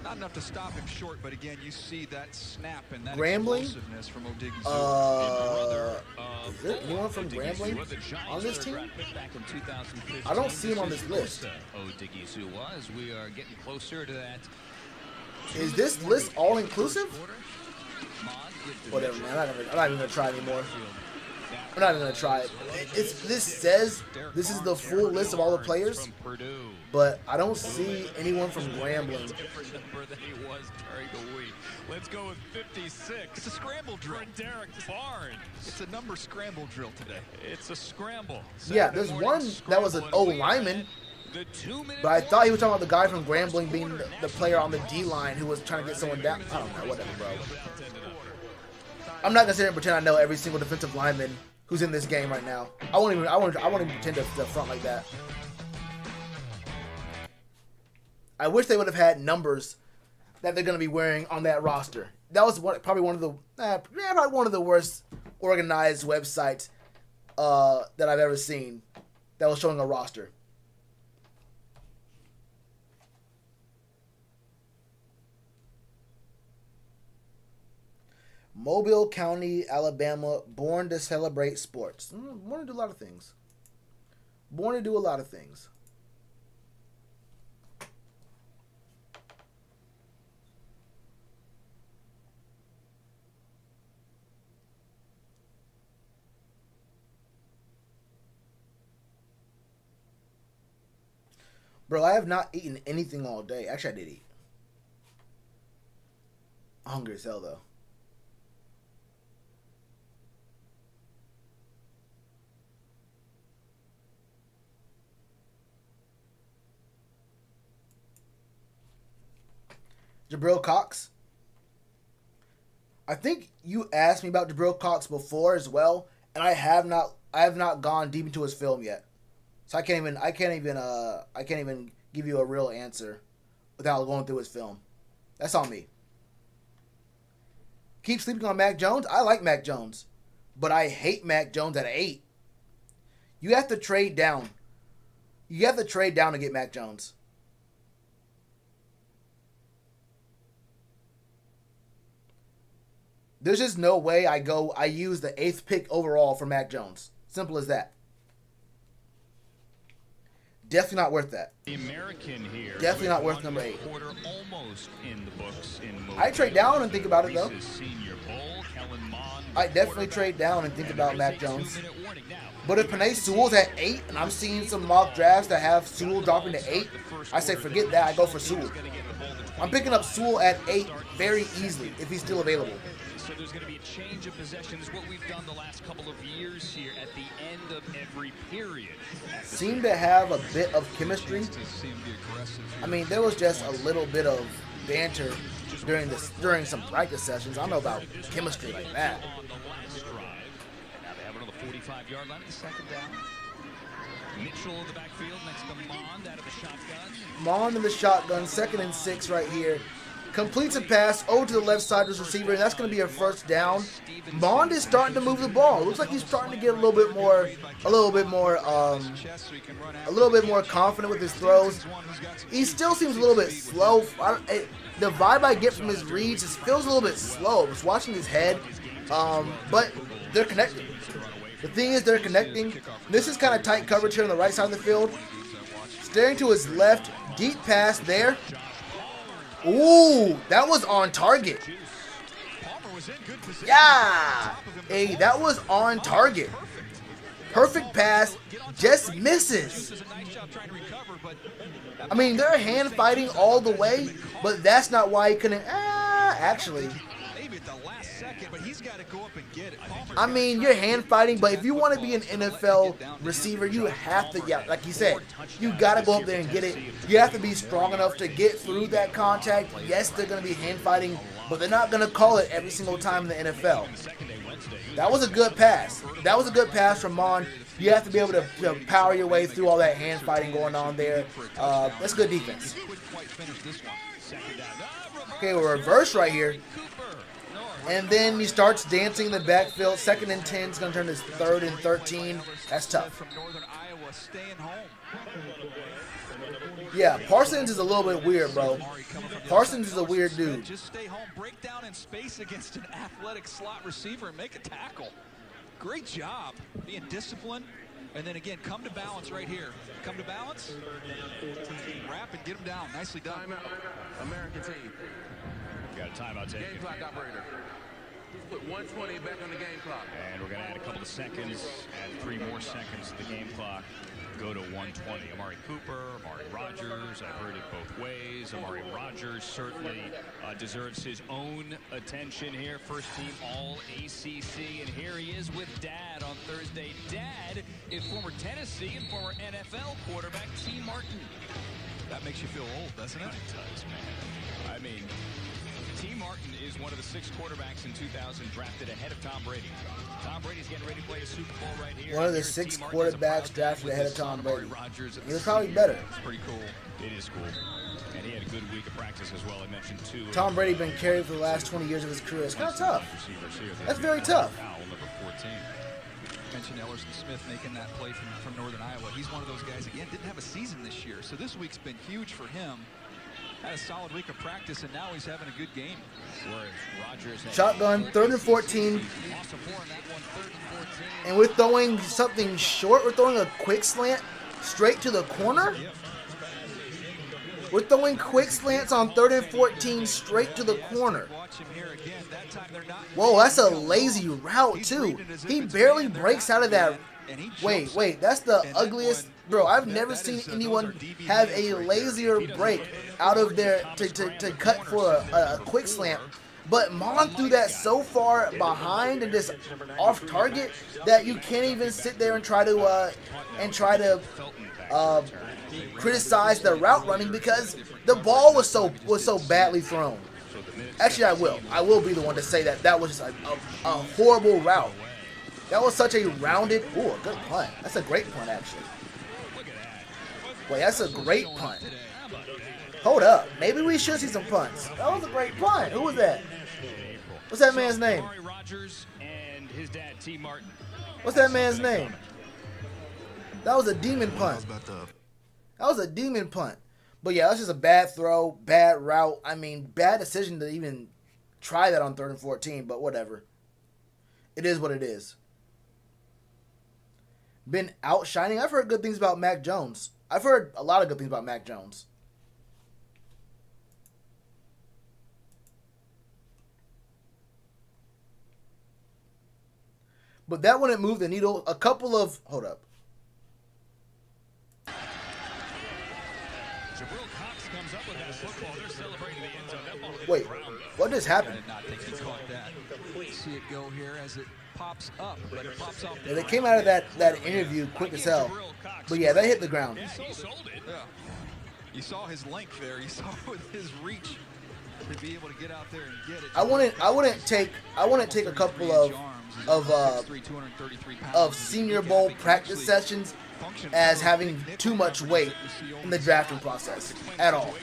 Not enough to stop him short, but again, you see that snap and that explosiveness from Odigizua. Is there anyone from Grambling on this team? I don't see him on this list. Odigizua, as we are getting closer to that. Is this list all inclusive? Whatever, man. I'm not even gonna try anymore. I'm not even gonna try it. This says this is the full list of all the players, but I don't see anyone from Grambling. Let's go with 56. It's a scramble drill. Derek Barnes. It's a number scramble drill today. It's a scramble. Yeah, there's one that was an O lineman, but I thought he was talking about the guy from Grambling being the player on the D line who was trying to get someone down. I don't know, whatever, bro. I'm not gonna sit here and pretend I know every single defensive lineman who's in this game right now. I won't even pretend to front like that. I wish they would have had numbers that they're going to be wearing on that roster. That was probably one of the worst organized websites that I've ever seen that was showing a roster. Mobile County, Alabama, born to celebrate sports. Born to do a lot of things. Born to do a lot of things. Bro, I have not eaten anything all day. Actually, I did eat. I'm hungry as hell, though. Jabril Cox. I think you asked me about Jabril Cox before as well, and I have not gone deep into his film yet. So I can't even give you a real answer without going through his film. That's on me. Keep sleeping on Mac Jones? I like Mac Jones, but I hate Mac Jones at 8. You have to trade down. You have to trade down to get Mac Jones. There's just no way I use the 8th pick overall for Mac Jones. Simple as that. Definitely not worth that. The American here. Definitely not worth number 8. Almost in the books in I trade down and think about it though. I definitely trade down and think about Mac Jones. But if Penei Sewell's at 8, and I'm seeing some mock drafts that have Sewell dropping to 8, I say forget that. I go for Sewell. I'm picking up Sewell at 8 very easily if he's still available. So there's going to be a change of possessions. What we've done the last couple of years here at the end of every period. Seem to have a bit of chemistry. I mean, there was just a little bit of banter during some practice sessions. I don't know about chemistry like that. On the last drive. And now they have it on the 45-yard line. Second down. Mitchell in the backfield next to Mond out of the shotgun. Mond in the shotgun, 2nd and 6 right here. Completes a pass over to the left side of his receiver, and that's going to be a first down. Mond is starting to move the ball. It looks like he's starting to get a little bit more confident with his throws. He still seems a little bit slow. The vibe I get from his reads, it feels a little bit slow. Just watching his head, but they're connecting. The thing is, they're connecting. This is kind of tight coverage here on the right side of the field. Staring to his left, deep pass there. Ooh, that was on target. Yeah. Hey, that was on target. Perfect pass, just misses. I mean, they're hand fighting all the way, but that's not why he couldn't. Actually. I mean, you're hand fighting, but if you want to be an NFL receiver, you have to, like you said, you got to go up there and get it. You have to be strong enough to get through that contact. Yes, they're going to be hand fighting, but they're not going to call it every single time in the NFL. That was a good pass. That was a good pass from Mond. You have to be able to power your way through all that hand fighting going on there. That's good defense. Okay, we'll reverse right here. And then he starts dancing in the backfield. 2nd and 10 is going to turn to 3rd and 13. That's tough. Yeah, Parsons is a little bit weird, bro. Parsons is a weird dude. Just stay home, break down in space against an athletic slot receiver and make a tackle. Great job being disciplined. And then again, come to balance right here. Come to balance. Wrap and get him down. Nicely done. Timeout. American team. Got a timeout taken. Game clock operator. Put 120 back on the game clock. And we're going to add a couple of seconds, add 3 more seconds to the game clock. Go to 120. Amari Cooper, Amari Rogers. I've heard it both ways. Amari Rogers certainly deserves his own attention here. First team all ACC. And here he is with Dad on Thursday. Dad is former Tennessee and former NFL quarterback T. Martin. That makes you feel old, doesn't it? It does, man. I mean, T. Martin is one of the 6 quarterbacks in 2000 drafted ahead of Tom Brady. Tom Brady's getting ready to play a Super Bowl right here. One of the 6 quarterbacks drafted ahead of Tom Brady. He was probably better. It's pretty cool. It is cool. And he had a good week of practice as well. I mentioned 2. Tom Brady been carried for the last 20 years of his career. It's kind of tough. That's very tough. Number 14. Mentioned Ellerson Smith making that play from Northern Iowa. He's one of those guys, again, didn't have a season this year. So this week's been huge for him. Had a solid week of practice, and now he's having a good game. Shotgun, 3rd and 14. And we're throwing something short. We're throwing a quick slant straight to the corner. We're throwing quick slants on 3rd and 14 straight to the corner. Whoa, that's a lazy route, too. He barely breaks out of that And he Wait, that's the and ugliest, that one, bro. I've that- never that seen is, those anyone are DB have hands a right there. lazier break out of their to cut for a quick slant. But Mon threw that so far behind and just off target that you can't even sit there and try to criticize the route running because the ball was so badly thrown. Actually, I will be the one to say that was just a horrible route. That was such a rounded. Ooh, a good punt. That's a great punt, actually. Wait, that's a great punt. Hold up. Maybe we should see some punts. That was a great punt. Who was that? What's that man's name? What's that man's name? That was a demon punt. That was a demon punt. But yeah, that's just a bad throw, bad route. I mean, bad decision to even try that on 3rd and 14, but whatever. It is what it is. Been outshining. I've heard good things about Mac Jones. I've heard a lot of good things about Mac Jones. But that wouldn't move the needle. A couple of... Hold up. Wait, what just happened? See it go here as it pops up, but it pops off. Yeah, they came out of that interview quick as hell. But yeah, they hit the ground. Yeah. You saw his length there. You saw with his reach to be able to get out there and get it. I wouldn't take a couple of Senior Bowl practice sessions as having too much weight in the drafting process at all.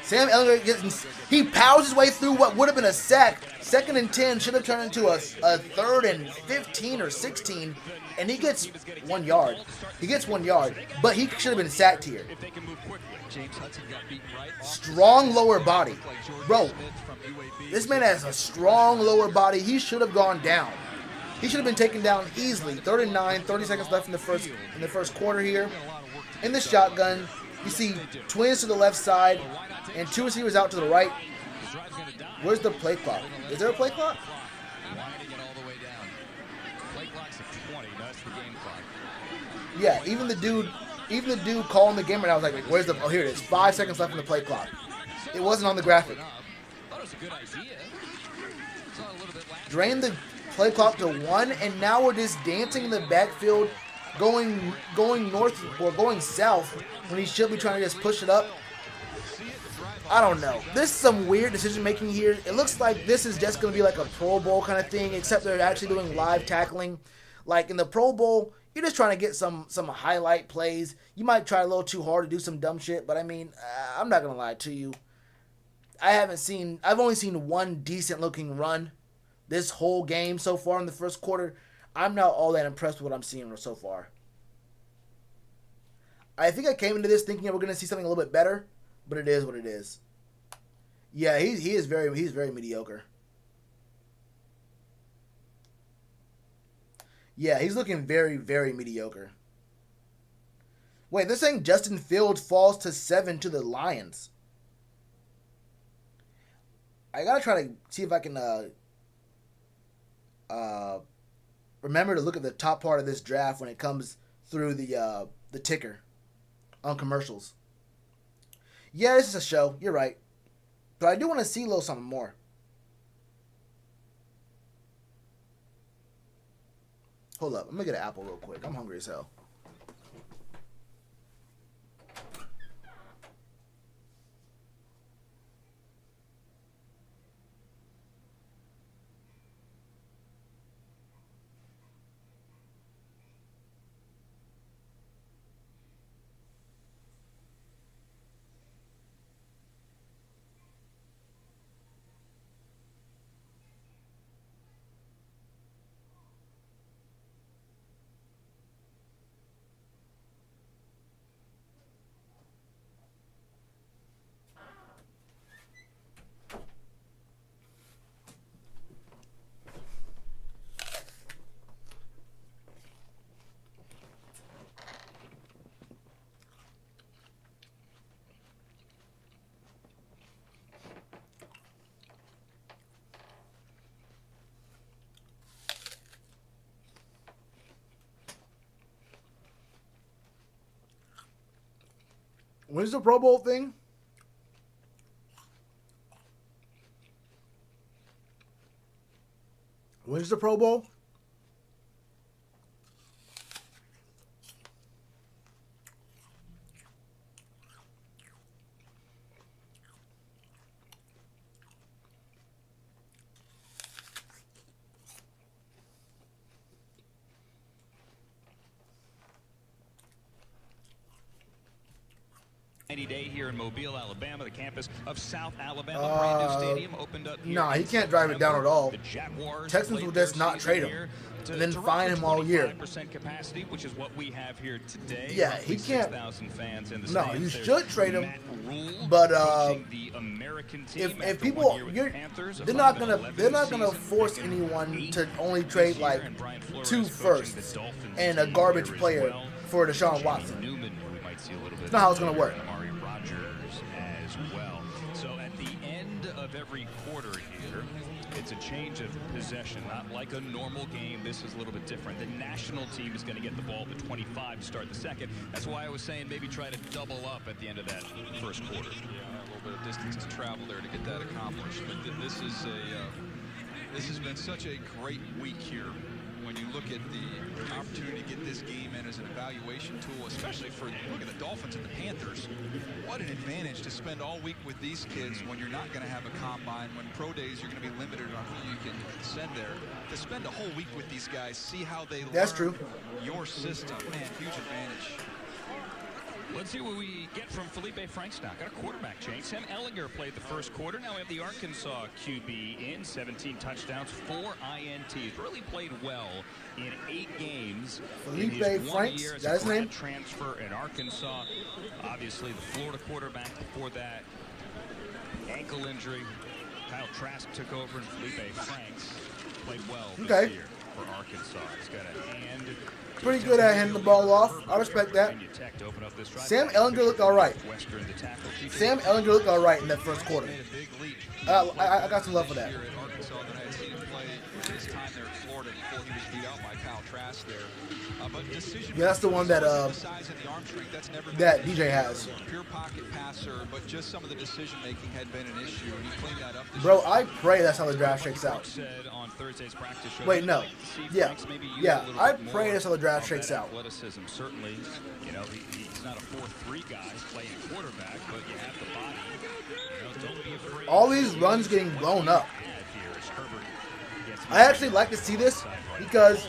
Sam Ehlinger he powers his way through what would have been a sack. 2nd and 10 should have turned into a 3rd and 15 or 16, and he gets 1 yard. He gets 1 yard, but he should have been sacked here. Strong lower body, bro. This man has a strong lower body. He should have gone down. He should have been taken down easily. 3rd and 9, 30 seconds left in the first quarter here. In the shotgun, you see twins to the left side and 2 receivers out to the right. Where's the play clock? Is there a play clock? Yeah, even the dude calling the game right now was like, where's the? Oh, here it is. 5 seconds left in the play clock. It wasn't on the graphic. Drain the play clock to 1, and now we're just dancing in the backfield, going north or going south when he should be trying to just push it up. I don't know. This is some weird decision making here. It looks like this is just going to be like a Pro Bowl kind of thing, except they're actually doing live tackling. Like in the Pro Bowl, you're just trying to get some highlight plays. You might try a little too hard to do some dumb shit, but I mean, I'm not going to lie to you. I've only seen one decent looking run this whole game so far in the first quarter. I'm not all that impressed with what I'm seeing so far. I think I came into this thinking we're going to see something a little bit better, but it is what it is. Yeah, he's very mediocre. Yeah, he's looking very, very mediocre. Wait, they're saying Justin Fields falls to 7 to the Lions. I gotta try to see if I can remember to look at the top part of this draft when it comes through the ticker on commercials. Yeah, this is a show. You're right. But I do want to see a little something more. Hold up. I'm going to get an apple real quick. I'm hungry as hell. When's the Pro Bowl thing? When's the Pro Bowl? Day here in Mobile, Alabama, the campus of South Alabama. Brand new stadium opened up. Nah, he can't drive it down at all. The Jaguars Texans will just not trade him and then fine him all year. 25% capacity, which is what we have here today. Yeah, he can't. 6,000 fans in the No, stands. you There's should trade him. Matt Rule But coaching the American team if after people, 1 year with the Panthers, a they're not 5-11 gonna season, force making anyone 8 to only trade this like year, and Brian Flores 2 coaching firsts the Dolphins and a team garbage here as player well. for Deshaun Jamie Watson. Newman, we might see a little bit. That's not how it's gonna work. Amari Rodgers as well. So at the end of every quarter here, it's a change of possession, not like a normal game. This is a little bit different. The national team is going to get the ball at the 25 to start the second. That's why I was saying maybe try to double up at the end of that first quarter. Yeah, a little bit of distance to travel there to get that accomplished. But this has been such a great week here. When you look at the opportunity to get this game in as an evaluation tool, especially for, look at the Dolphins and the Panthers. What an advantage to spend all week with these kids when you're not going to have a combine, when pro days you're going to be limited on who you can send there. To spend a whole week with these guys, see how they That's learn true. your system. Man, huge advantage. Let's see what we get from Felipe Franks now. Got a quarterback change. Sam Ehlinger played the first quarter. Now we have the Arkansas QB in. 17 touchdowns, 4 INTs. Really played well in 8 games. Felipe in his 1 Franks, year as that's a his name? grad transfer in Arkansas. Obviously, the Florida quarterback before that. Ankle injury. Kyle Trask took over, and Felipe Franks played well this year for Arkansas. He's got a hand. Pretty good at handing the ball off. I respect that. Sam Ehlinger looked all right. Sam Ehlinger looked all right in that first quarter. I got some love for that. Yeah, that's the one that that DJ has. Pure pocket passer, but just some of the decision making had been an issue, and he cleaned that up. Bro, I pray that's how the draft shakes out. Wait, no. Yeah, I pray that's how the draft shakes out. Athleticism, certainly. You know, he's not a 4-3 guy playing quarterback, but you have the body. You know, don't be afraid. All these runs getting blown up. I actually like to see this because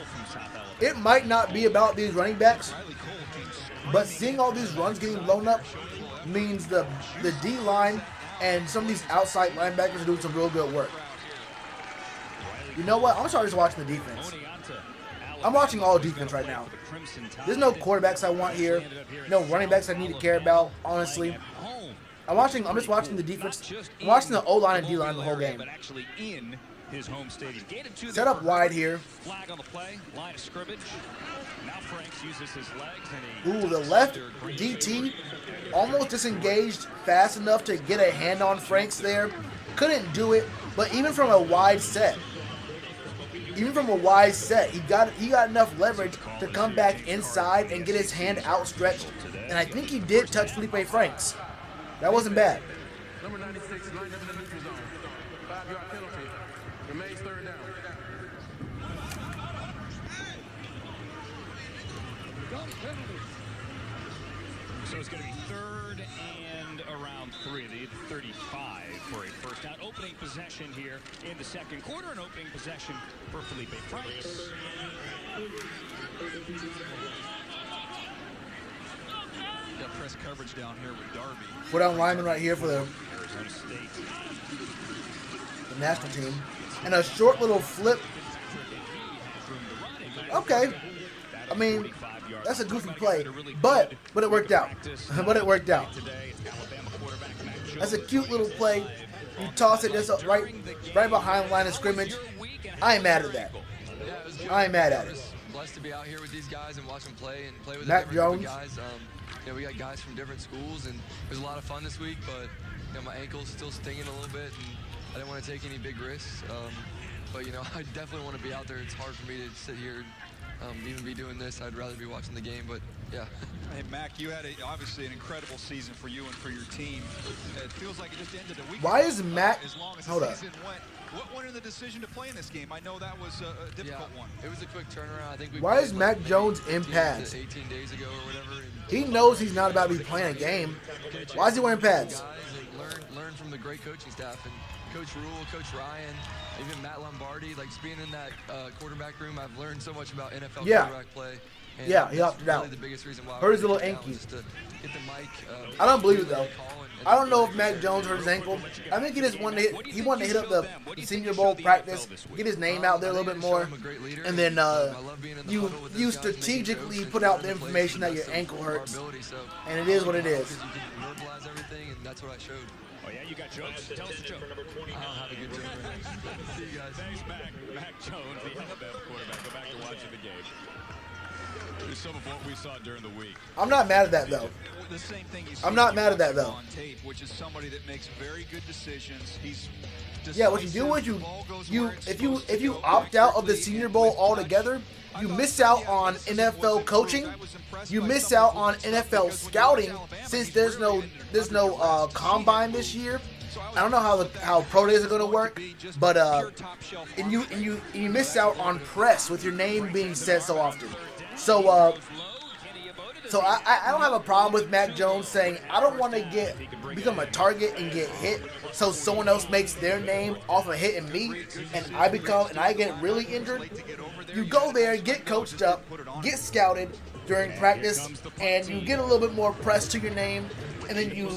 it might not be about these running backs, but seeing all these runs getting blown up means the D-line and some of these outside linebackers are doing some real good work. You know what? I'm gonna start just watching the defense. I'm watching all defense right now. There's no quarterbacks I want here. No running backs I need to care about, honestly. I'm just watching the defense. I'm watching the O-line and D-line the whole game. His home stadium. Set up wide here. Flag on the play, line of scrimmage. Now Franks uses his legs and Ooh, the left DT almost disengaged fast enough to get a hand on Franks there. Couldn't do it, but even from a wide set, he got enough leverage to come back inside and get his hand outstretched. And I think he did touch Felipe Franks. That wasn't bad. Number 96, lined up in the neutral zone. 5-yard penalty. Remains third down. So it's going to be third and around 3. They need 35 for a first down. Opening possession here in the second quarter. An opening possession for Felipe Franks. Got press coverage down here with Darby. Put down lineman right here for the national team. And a short little flip. Okay. I mean, that's a goofy play, but it worked out. But it worked out. That's a cute little play. You toss it just right behind the line of scrimmage. I ain't mad at that. I ain't mad at it. Blessed to be out here with these guys and watch them play with Matt different Jones. guys. You know, we got guys from different schools, and it was a lot of fun this week. But you know, my ankle's still stinging a little bit, and I didn't want to take any big risks. But you know, I definitely want to be out there. It's hard for me to sit here even be doing this. I'd rather be watching the game, but yeah. Hey, Mac, you had obviously an incredible season for you and for your team. It feels like it just ended a week. Why is Mac? As long as Hold the up. season went. What went into the decision to play in this game? I know that was a difficult one. It was a quick turnaround. I think we Why is played, Mac maybe Jones in 15 pads? to 18 days ago or whatever. And He knows he's not about to be playing a game. Why is he wearing pads? guys and learn from the great coaching staff and Coach Rule, Coach Ryan, even Matt Lombardi. Like being in that quarterback room, I've learned so much about NFL quarterback play. And Yeah, he opted really out. the biggest reason why Hurt his I little went down ankle. was just to get the mic, I don't believe it though. call and I don't know if Mac Jones hurt his ankle. I think he just wanted to hit. He wanted to hit up the Senior Bowl practice, get his name out there a little bit more, and then you strategically put out the information that your ankle hurts, and it is what it is. You can verbalize everything, and that's what I showed. Oh, yeah, you got jokes. Tell us a joke. I don't have a good joke right now. See you guys. Thanks, Mac Jones, the Alabama quarterback. Go back to watching the game. Here's some of what we saw during the week. I'm not mad at that though. The same thing you see I'm not mad at that, though. on tape, which is somebody that makes very good decisions. He's Yeah, what you do is if you opt out of the Senior Bowl altogether, you miss out on NFL coaching. You miss out on NFL scouting since there's no combine this year. I don't know how pro days are going to work, but and you miss out on press with your name being said so often. So I don't have a problem with Mac Jones saying I don't want to become a target and get hit, so someone else makes their name off a hitting me, and I get really injured. You go there, get coached up, get scouted during practice, and you get a little bit more press to your name, and then you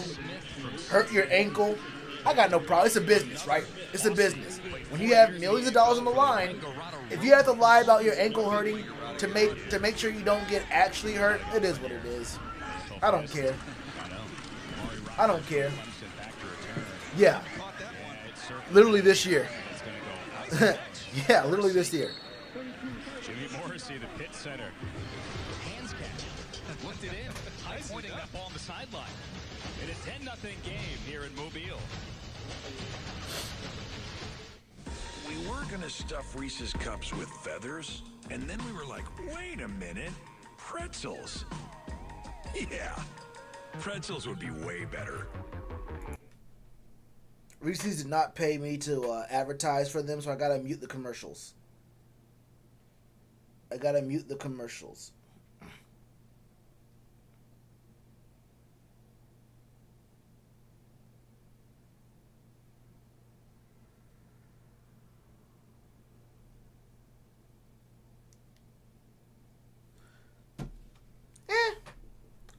hurt your ankle. I got no problem. It's a business, right? It's a business. When you have millions of dollars on the line, if you have to lie about your ankle hurting to make sure you don't get actually hurt, it is what it is. I don't care. I don't care. Yeah. Literally this year. Yeah, literally this year. Jimmy Morrissey, the pit center. Hands catch. Looked it in. High pointing that ball on the sideline. It is 10-0 game here in Mobile. We were going to stuff Reese's cups with feathers, and then we were like, wait a minute, pretzels. Yeah, pretzels would be way better. Reese's did not pay me to advertise for them, so I gotta mute the commercials.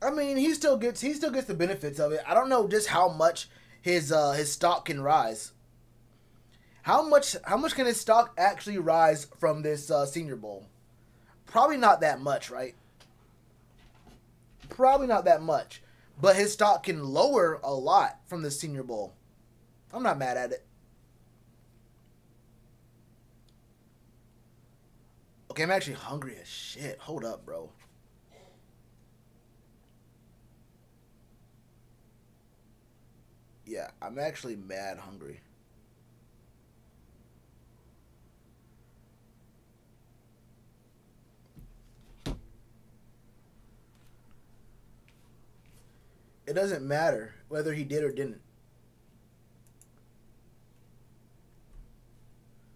I mean, he still gets the benefits of it. I don't know just how much his stock can rise. How much can his stock actually rise from this Senior Bowl? Probably not that much, right? Probably not that much. But his stock can lower a lot from the Senior Bowl. I'm not mad at it. Okay, I'm actually hungry as shit. Hold up, bro. Yeah, I'm actually mad hungry. It doesn't matter whether he did or didn't.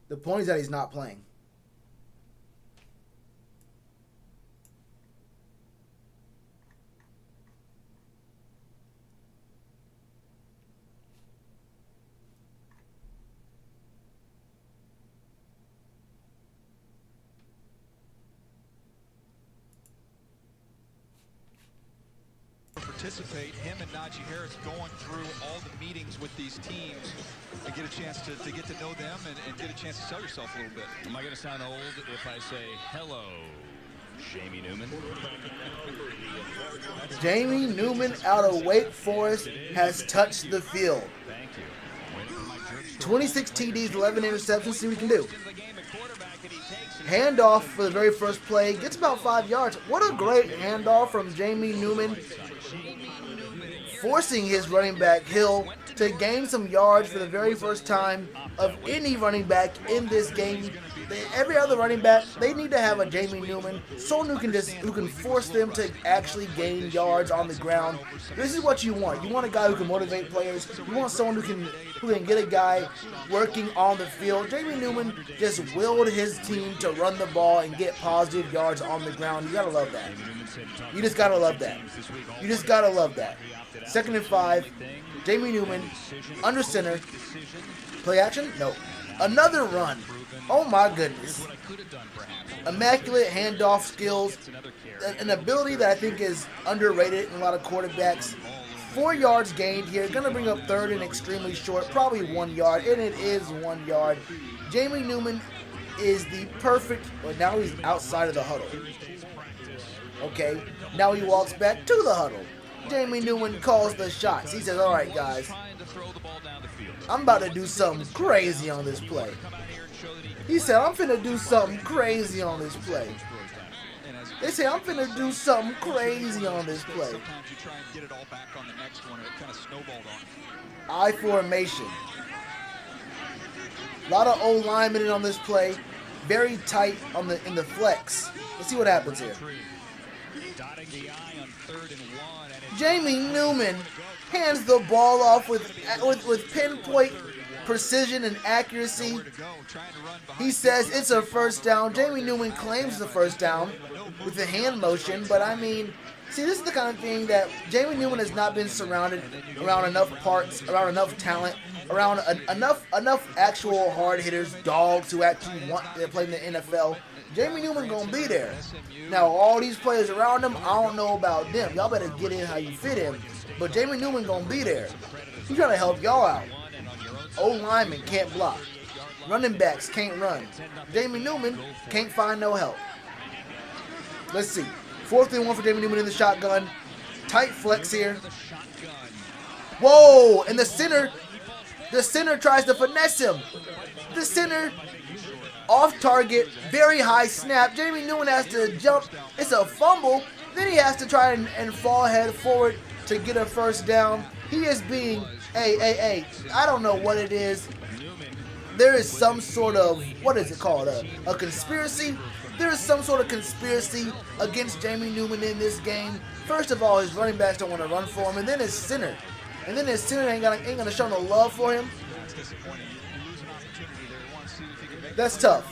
The point is that he's not playing. Participate, him and Najee Harris going through all the meetings with these teams and get a chance to get to know them and get a chance to sell yourself a little bit. Am I going to sound old if I say hello, Jamie Newman? Jamie Newman out of Wake Forest has touched the field. Thank you. 26 TDs, 11 interceptions. See what he can do. Handoff for the very first play. Gets about 5 yards. What a great handoff from Jamie Newman. Forcing his running back, Hill, to gain some yards for the very first time of any running back in this game. every other running back, they need to have a Jamie Newman, someone who can force them to actually gain yards on the ground. This is what you want. You want a guy who can motivate players. You want someone who can get a guy working on the field. Jamie Newman just willed his team to run the ball and get positive yards on the ground. You gotta love that. You just gotta love that. You just gotta love that. 2nd and 5. Jamie Newman under center. Play action? No. Another run. Oh my goodness. Immaculate handoff skills. An ability that I think is underrated in a lot of quarterbacks. 4 yards gained here. Gonna bring up 3rd and extremely short. Probably 1 yard. And it is 1 yard. Jamie Newman is the perfect. Well, now he's outside of the huddle. Okay. Now he walks back to the huddle. Jamie Newman calls the shots. He says, all right, guys. I'm about to do something crazy on this play. He said, I'm finna do something crazy on this play. They say, I'm finna do something crazy on this play. I formation. A lot of old linemen in on this play. Very tight in the flex. Let's see what happens here. Jamie Newman hands the ball off with pinpoint precision and accuracy. He says it's a first down. Jamie Newman claims the first down with the hand motion, but I mean, see, this is the kind of thing that Jamie Newman has not been surrounded around enough parts, around enough talent, around enough actual hard hitters, dogs who actually want to play in the NFL. Jamie Newman gonna be there. Now, all these players around him, I don't know about them. Y'all better get in how you fit in. But Jamie Newman gonna be there. He's trying to help y'all out. Old linemen can't block. Running backs can't run. Jamie Newman can't find no help. Let's see. 4th and 1 for Jamie Newman in the shotgun. Tight flex here. Whoa! And the center tries to finesse him. The center off target, very high snap. Jamie Newman has to jump. It's a fumble. Then he has to try and fall head forward to get a first down. He is being, hey, I don't know what it is. There is some sort of, what is it called? A conspiracy? There is some sort of conspiracy against Jamie Newman in this game. First of all, his running backs don't want to run for him, and then his center. And then his center ain't gonna show no love for him. That's tough.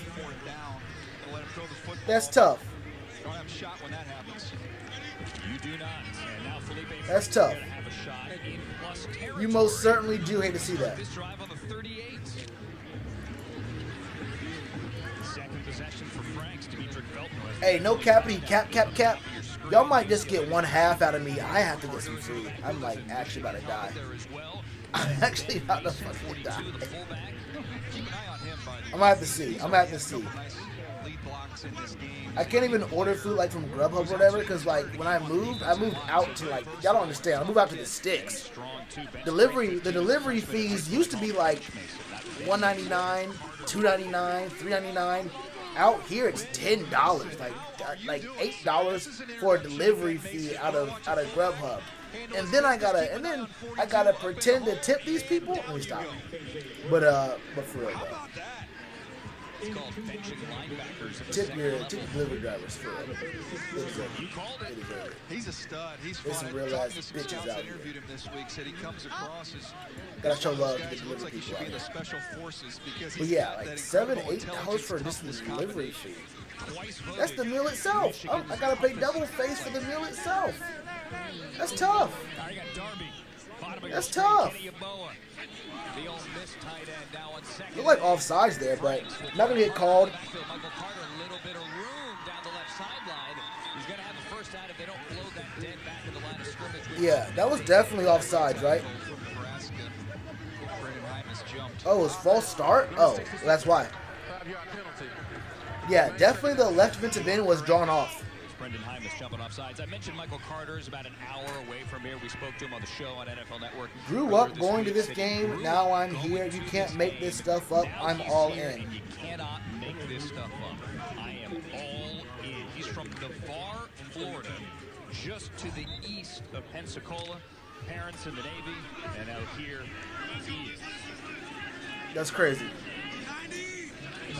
That's tough. That's tough. You most certainly do hate to see that. Hey, no cappity, cap. Y'all might just get 1/2 out of me. I have to get some food. I'm like actually about to die. I'm actually about to fucking die. I'm gonna have to see. I can't even order food like from Grubhub or whatever, because like when I moved out to like, y'all don't understand, I moved out to the sticks. The delivery fees used to be like $1.99, $2.99, $3.99. Out here it's $10, like $8 for a delivery fee out of Grubhub. And then I gotta pretend to tip these people. Let me stop. But for real though. Tip your delivery drivers for real. They deserve it. He's a stud. There's some real ass bitches out here. Gotta show love to the delivery people out here. But yeah, like $7, $8 for just the delivery fee. That's the meal itself. I gotta pay double face for the meal itself. That's tough. That's tough. Look like offsides there, but not gonna get called. Yeah, that was definitely offsides, right? Oh, it was false start? Oh, that's why. Yeah, definitely the left defensive end was drawn off. Jumping off sides. I mentioned Michael Carter is about an hour away from here. We spoke to him on the show on NFL Network. Grew up going to this game. Now I'm here. You can't make this stuff up. I'm all in. You cannot make this stuff up. I am all in. He's from Navarre, Florida, just to the east of Pensacola. Parents in the Navy, and out here he is. That's crazy.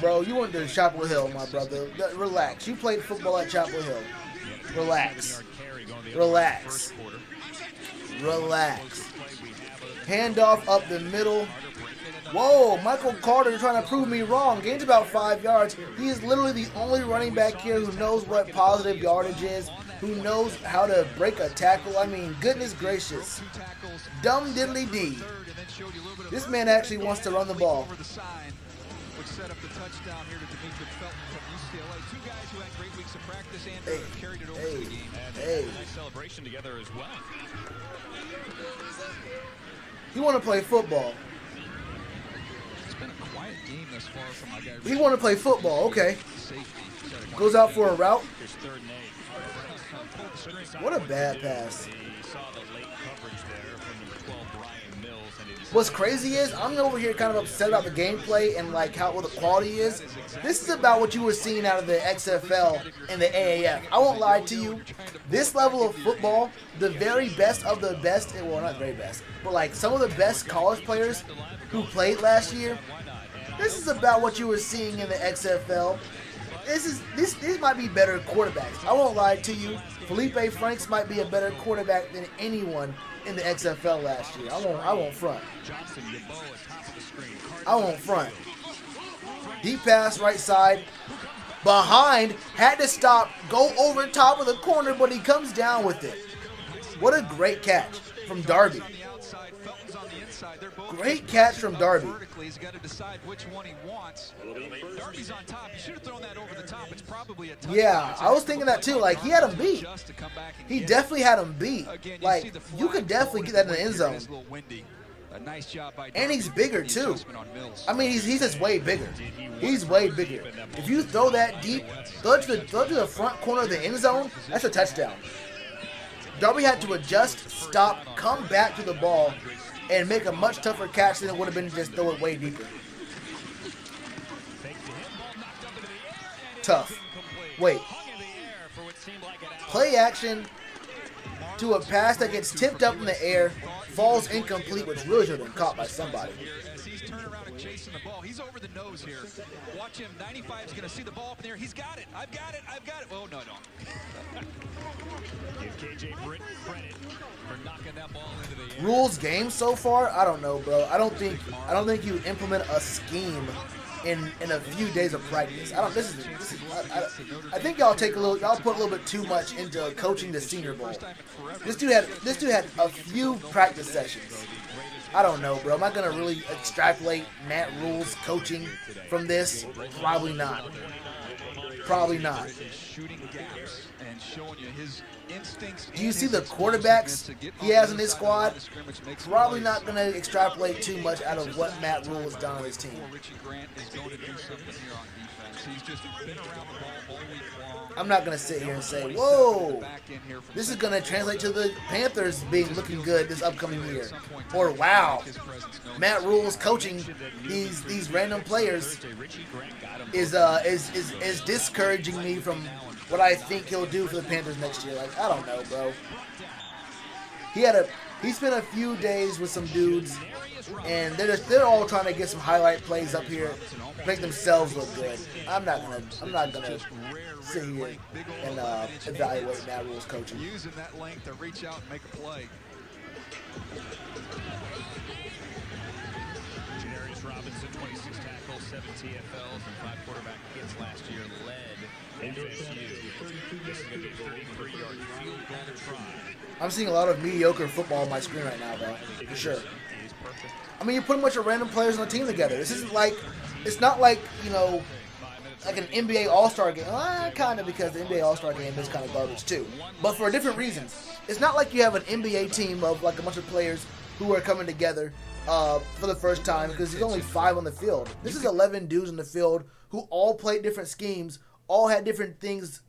bro. You went to Chapel Hill, my brother. Relax. You played football at Chapel Hill. Relax. Relax. Relax. Handoff up the middle. Whoa, Michael Carter trying to prove me wrong. Gains about 5 yards. He is literally the only running back here who knows what positive yardage is, who knows how to break a tackle. I mean, goodness gracious. Dumb diddly dee. This man actually wants to run the ball. Hey. Celebration together as well. He want to play football. It's been a quiet game thus far from my guy. He want to play football. Okay. Goes out for a route. What a bad pass. What's crazy is I'm over here kind of upset about the gameplay and like how what the quality is. This is about what you were seeing out of the XFL and the AAF. I won't lie to you. This level of football, the very best of the best, well, not very best, but like some of the best college players who played last year, this is about what you were seeing in the XFL. These might be better quarterbacks. I won't lie to you. Felipe Franks might be a better quarterback than anyone in the XFL last year. I won't front. I won't front. Deep pass right side. Behind. Had to stop. Go over top of the corner, but he comes down with it. What a great catch from Darby. Great catch from Darby. He's got to decide which one he wants. Darby's on top. He should have thrown that over the top. It's probably a touchdown. Yeah, I was thinking that too. Like, he had him beat. He definitely had him beat. Like, you could definitely get that in the end zone. And he's bigger too. I mean, he's just way bigger. He's way bigger. If you throw that deep, throw it to the front corner of the end zone, that's a touchdown. Darby had to adjust, stop, come back to the ball, and make a much tougher catch than it would have been to just throw it way deeper. Tough. Wait. Play action to a pass that gets tipped up in the air, falls incomplete, which really should have been caught by somebody. As he's turning around and chasing the ball, he's over the nose here. Watch him. 95 is going to see the ball up in there. He's got it. I've got it. Oh, no, I don't. Give KJ Britt credit for knocking that ball into the air. Rules game so far? I don't know, bro. I don't think you implement a scheme in a few days of practice. I think y'all put a little bit too much into coaching the Senior Bowl. This dude had a few practice sessions. I don't know, bro. Am I gonna really extrapolate Matt Rule's coaching from this? Probably not. Probably not. Do you see the quarterbacks he has in his squad? Probably not going to extrapolate too much out of what Matt Rule has done on his team. I'm not going to sit here and say, whoa, this is going to translate to the Panthers looking good this upcoming year. Or, wow, Matt Rule's coaching these random players is discouraging me from what I think he'll do for the Panthers next year. Like, I don't know, bro. He spent a few days with some dudes, and they're all trying to get some highlight plays up here, make themselves look good. I'm not gonna sit here and evaluate Matt Rule's coaching. Using that length to reach out and make a play. Robinson, 26 tackles, 7 TFLs, and 5 quarterback hits last year, led FSU. This is going to be a 33-yard field goal try. I'm seeing a lot of mediocre football on my screen right now, though, for sure. I mean, you put a bunch of random players on a team together. This isn't like, it's not like, you know, like an NBA All-Star game. Kind of, because the NBA All-Star game is kind of garbage, too. But for different reasons. It's not like you have an NBA team of, like, a bunch of players who are coming together for the first time, because there's only 5 on the field. This is 11 dudes in the field who all played different schemes, all had different things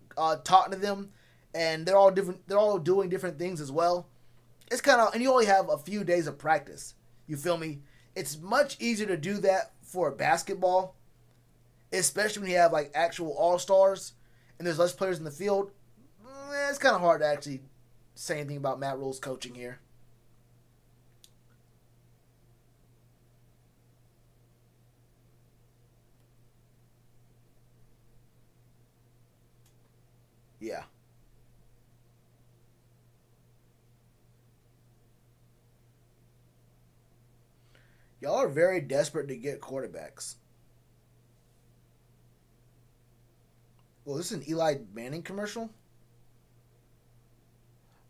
taught to them, and they're all different. They're all doing different things as well. It's kind of, and you only have a few days of practice. You feel me? It's much easier to do that for basketball, especially when you have like actual all-stars and there's less players in the field. It's kind of hard to actually say anything about Matt Rule's coaching here. Yeah. Y'all are very desperate to get quarterbacks. Well, this is an Eli Manning commercial?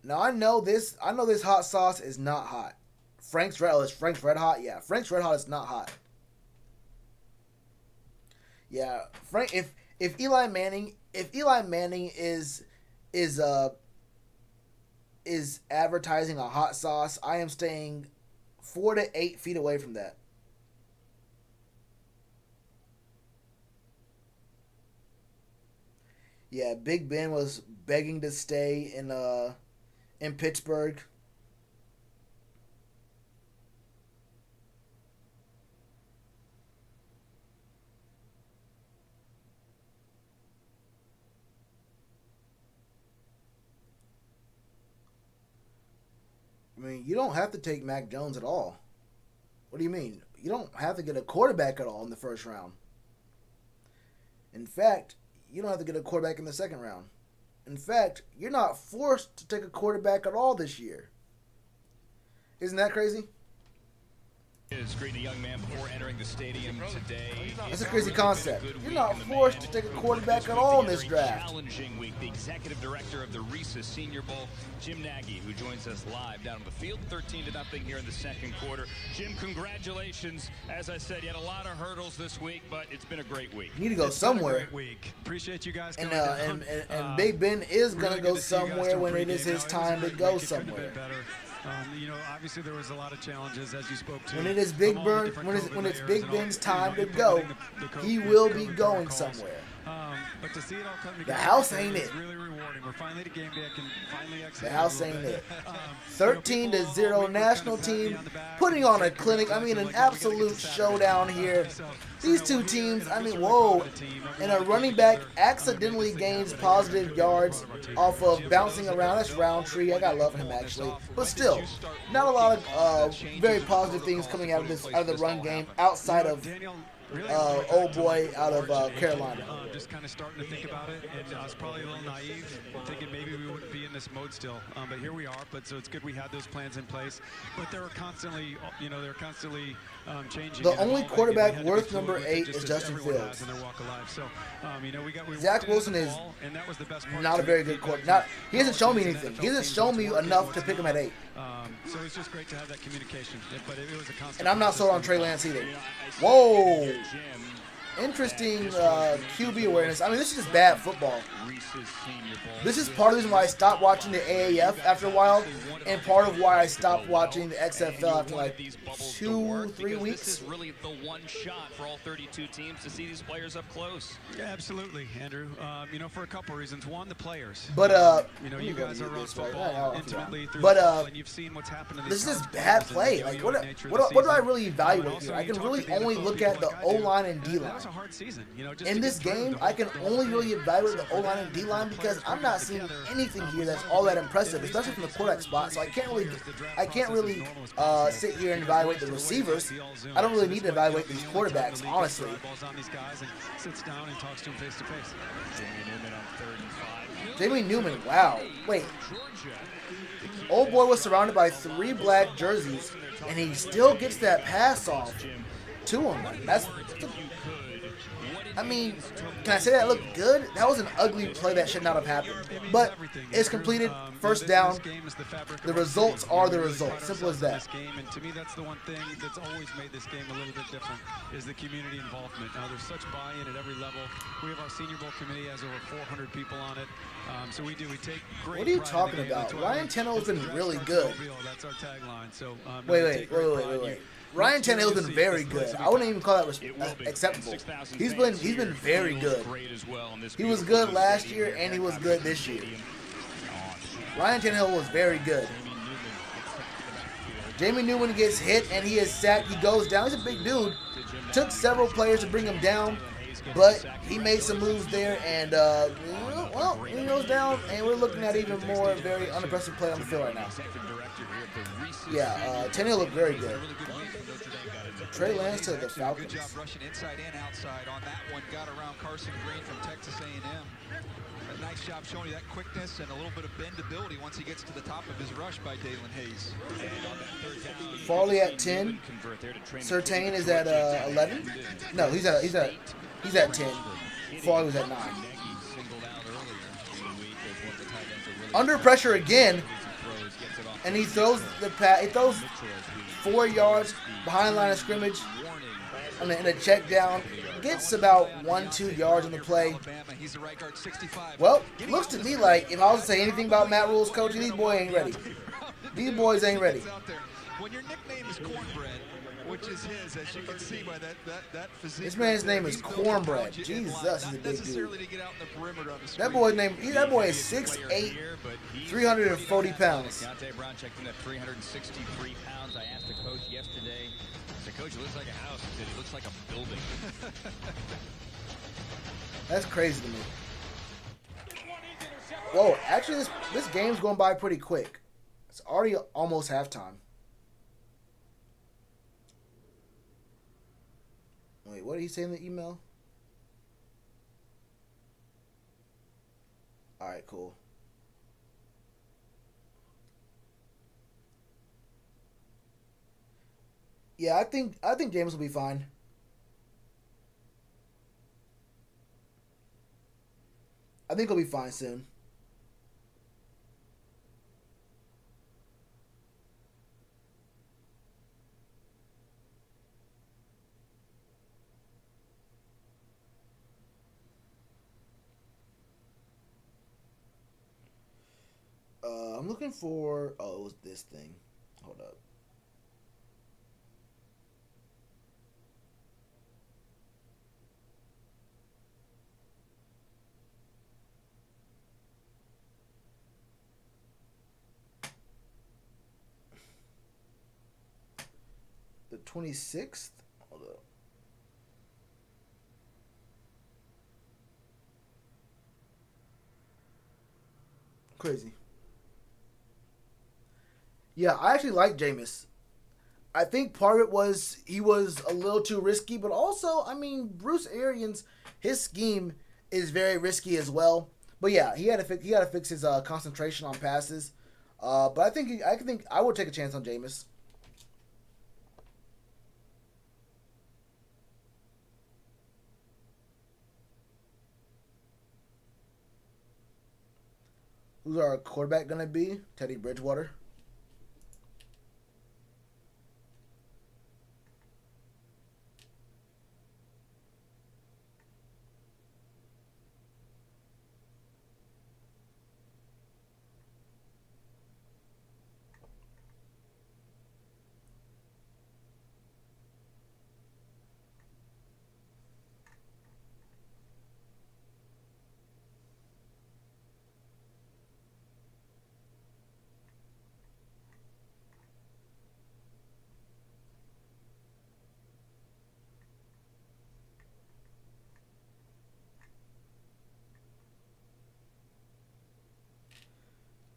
Now I know this hot sauce is not hot. Frank's Red Hot? Yeah, Frank's Red Hot is not hot. Yeah, Frank if Eli Manning is advertising a hot sauce, I am staying 4 to 8 feet away from that. Yeah, Big Ben was begging to stay in Pittsburgh. I mean, you don't have to take Mac Jones at all. What do you mean? You don't have to get a quarterback at all in the first round. In fact, you don't have to get a quarterback in the second round. In fact, you're not forced to take a quarterback at all this year. Isn't that crazy? Is greeting a young man before entering the stadium today. That's a crazy concept. You're not forced to take a quarterback at all in this draft. Challenging week. The executive director of the Reese Senior Bowl, Jim Nagy, who joins us live down on the field, 13-0 here in the second quarter. Jim, congratulations. As I said, you had a lot of hurdles this week, but it's been a great week. You need to go somewhere. Great week. Appreciate you guys coming and Big Ben is gonna go somewhere when it is his time to go somewhere. You know, obviously there was a lot of challenges as you spoke to. When it is Big Ben, when it's Big Ben's time to go, he will be going somewhere. But to see it all come together, the house ain't it. Really rewarding. We're finally at a game day. I can finally execute. The house ain't it. 13-0 national team putting on a clinic. I mean, an absolute showdown here. These two teams, I mean, whoa. And a running back accidentally gains positive yards off of bouncing around. That's Roundtree. I gotta love him actually. But still, not a lot of very positive things coming out of the run game outside of old boy out of Carolina. Just kind of starting to think about it, and I was probably a little naive, thinking maybe we wouldn't be in this mode still. But here we are. But so it's good we had those plans in place. But they're constantly, changing. The only quarterback worth number 8 is Justin Fields. Zach Wilson is not a very good quarterback. He hasn't shown me anything. He hasn't shown me enough to pick him at 8. So it's just great to have that communication. But it was a constant. And I'm not sold on Trey Lance either. Whoa. Interesting QB awareness. I mean, this is just bad football. This is part of the reason why I stopped watching the AAF after a while, and part of why I stopped watching the XFL after like 2-3 weeks. This is really the one shot for all 32 teams to see these players up close. Yeah, absolutely, Andrew. For a couple reasons. One, the players. But you guys are around football intimately through and you've seen what's happened in this is bad play. Like, what do I really evaluate here? I can really only look at the O-line and D-line. A hard season, in this game, I can only really evaluate the O-line and D-line because I'm not seeing anything here that's all that impressive, especially from the quarterback spot. So I can't really sit here and evaluate the receivers. I don't really need to evaluate these quarterbacks, honestly. Jamie Newman, wow. Wait. Old boy was surrounded by 3 black jerseys, and he still gets that pass off to him. I mean, can I say that looked good? That was an ugly play that should not have happened. But it's completed, first down. The results are the results. Simple as that. And to me, that's the one thing that's always made this game a little bit different is the community involvement. There's such buy-in at every level. We have our Senior Bowl committee has over 400 people on it. So we take great. What are you talking about? Ryan Tannehill's been really good. That's our tagline. So wait. Ryan Tannehill's been very good. I wouldn't even call that acceptable. He's been very good. He was good last year and he was good this year. Ryan Tannehill was very good. Jamie Newman gets hit and he is sacked. He goes down. He's a big dude. Took several players to bring him down, but he made some moves there and he goes down and we're looking at even more very unimpressive play on the field right now. Yeah, Tannehill looked very good. Trey Lance to the Good Falcons. job rushing inside and outside on that one. Got around Carson Green from Texas A&M. A nice job showing you that quickness and a little bit of bendability once he gets to the top of his rush by Dalen Hayes. Farley at 10. Surtain is at 11. No, he's at 10. Farley was at 9. Under pressure again, and he throws the pass. He throws 4 yards behind the line of scrimmage, and in a check down. Gets about 1-2 yards on the play. Well, looks to me like if I was to say anything about Matt Rule's coaching, these boys ain't ready. These boys ain't ready. When your nickname is Cornbread, which is his, as you can see by that physique. This man's name is Cornbread. Jesus, he's a big dude. That boy's name, that boy is 6'8", 340 pounds. Deontay Brown checked in at 363 pounds. I asked the coach yesterday. I said, Coach, it looks like a house. He said, it looks like a building. That's crazy to me. Whoa, actually, this game's going by pretty quick. It's already almost halftime. Wait, what did he say in the email? All right, cool. Yeah, I think James will be fine. I think he'll be fine soon. I'm looking for... Oh, it was this thing. Hold up. The 26th? Hold up. Crazy. Yeah, I actually like Jameis. I think part of it was he was a little too risky, but also, I mean, Bruce Arians, his scheme is very risky as well. But yeah, he had to fix his concentration on passes. But I think I would take a chance on Jameis. Who's our quarterback gonna be? Teddy Bridgewater.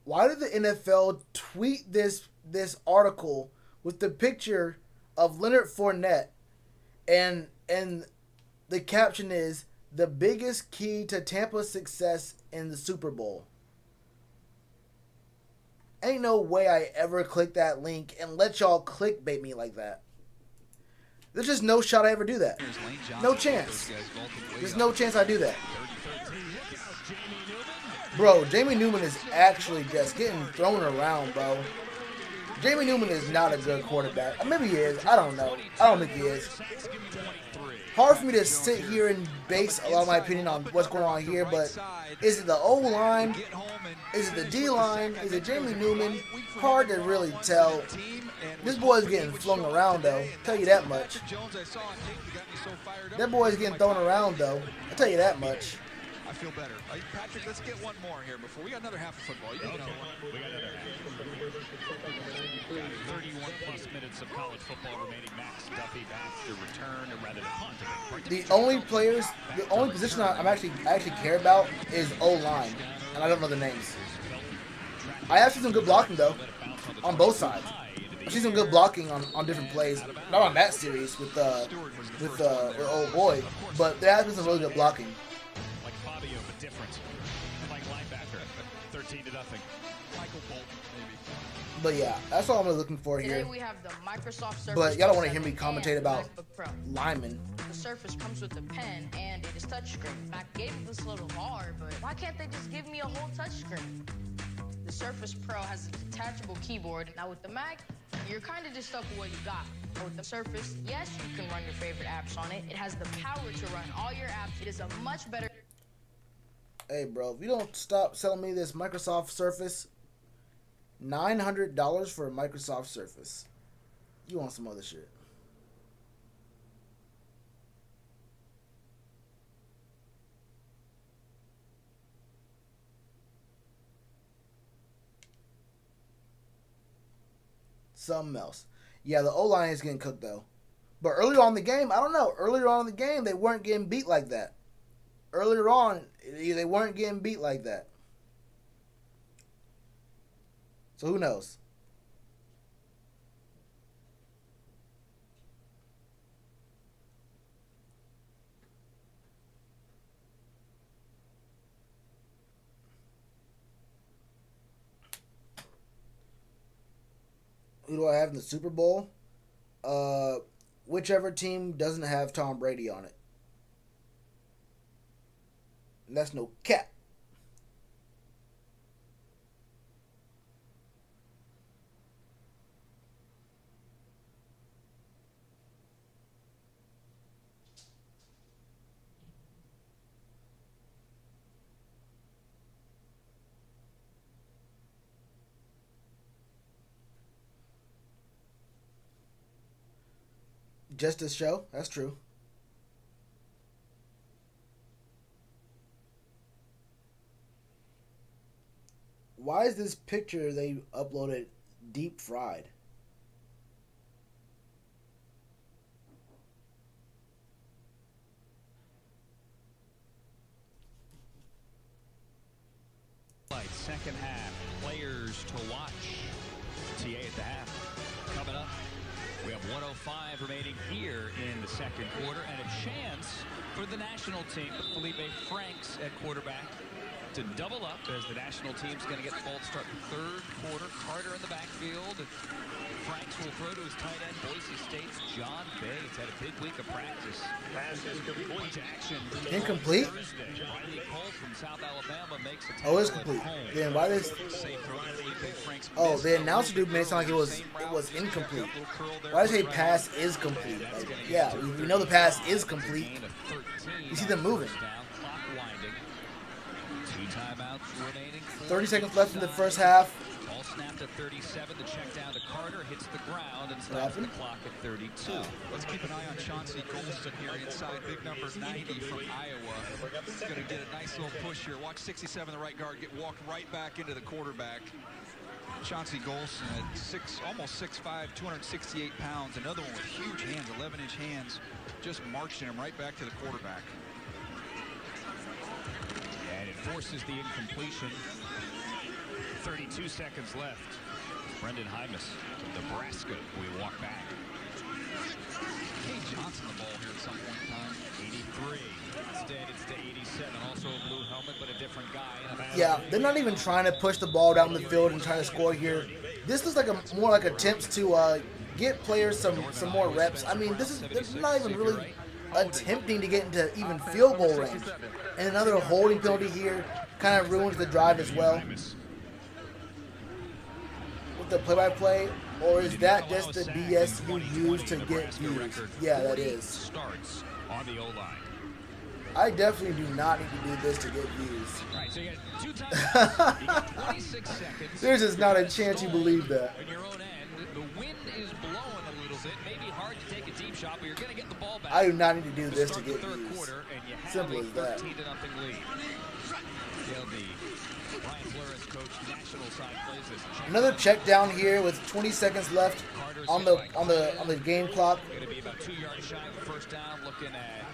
Why did the NFL tweet this article with the picture of Leonard Fournette and the caption is the biggest key to Tampa's success in the Super Bowl? Ain't no way I ever click that link and let y'all clickbait me like that. There's just no shot I ever do that. No chance. There's no chance I do that. Bro, Jamie Newman is actually just getting thrown around, bro. Jamie Newman is not a good quarterback. Maybe he is. I don't know. I don't think he is. Hard for me to sit here and base a lot of my opinion on what's going on here, but is it the O-line? Is it the D-line? Is it Jamie Newman? Hard to really tell. This boy's getting flung around, though. I'll tell you that much. That boy's getting thrown around, though. I'll tell you that much. I feel better. Patrick, let's get one more here before we got another half of football. You okay. We got another half. 31 plus minutes of college football remaining. Max Duffy back to return, or rather to punt. The only position I actually care about is O-line, and I don't know the names. I have seen some good blocking though, on both sides. I see some good blocking on different plays. Not on that series with old boy, but there has been some really good blocking. Like Fabio, but different. Like linebacker, 13-0. Michael Bolt, maybe. But yeah, that's all I'm looking for here. Today we have the Microsoft Surface. But y'all don't want to hear me commentate about linemen. The Surface comes with a pen and it is touchscreen. I gave it this little bar, but why can't they just give me a whole touchscreen? The Surface Pro has a detachable keyboard. Now with the Mac, you're kind of just stuck with what you got. But with the Surface, yes, you can run your favorite apps on it. It has the power to run all your apps. It is a much better... Hey, bro, if you don't stop selling me this Microsoft Surface, $900 for a Microsoft Surface. You want some other shit. Something else. Yeah, the O-line is getting cooked, though. But earlier on in the game, I don't know. Earlier on in the game, they weren't getting beat like that. Earlier on, they weren't getting beat like that. So who knows? Who do I have in the Super Bowl? Whichever team doesn't have Tom Brady on it. And that's no cap. Just a show. That's true. Why is this picture they uploaded deep fried? Second half, players to watch. TA at the half. Coming up, we have 1:05 remaining here in the second quarter, and a chance for the national team. Felipe Franks at quarterback to double up as the national team's going to get the ball to start the third quarter. Carter in the backfield. Franks will throw to his tight end, Boise State's John Bates. Had a big week of practice. Point to action. Incomplete? Riley Cole from South Alabama makes a Oh, it's complete. Then why this? Oh, the announcer dude made it sound like it was incomplete. Why does he say pass is complete? Like, yeah, we know the pass is complete. You see them moving. 30 seconds left in the first half. Ball snapped at 37. The check down to Carter hits the ground and stops the clock at 32. Let's keep an eye on Chauncey Golston here inside. Big number 90 from Iowa. He's going to get a nice little push here. Watch 67, the right guard, walk right back into the quarterback. Chauncey Golston at almost 6'5", 268 pounds. Another one with huge hands, 11-inch hands. Just marching him right back to the quarterback. And it forces the incompletion. 32 seconds left. Brendan Hymas from Nebraska. We walk back. Kate Johnson the ball here at some point in time. 83. Instead, it's to 87. Also a blue helmet, but a different guy. Yeah, they're not even trying to push the ball down the field and trying to score here. This looks like more like attempts to get players some more reps. I mean, they're not even really attempting to get into even field goal range. And another holding penalty here kind of ruins the drive as well. With the play-by-play, or is that just the BS you use to get views? Yeah, that is. Starts on the O-line. I definitely do not need to do this to get views. Right, so you got 2 times. You got 26 seconds. There's just not a chance you believe that. On your own end, the wind is blowing a little bit. Maybe hard to take a deep shot, but you're going to get the ball back. I do not need to do this to get views. Simple as that. 13-0 lead. Brian Flores, coach, national side, plays this. Another check down here with 20 seconds left on the game clock. Going to be about 2 yards shy of the first down. Looking at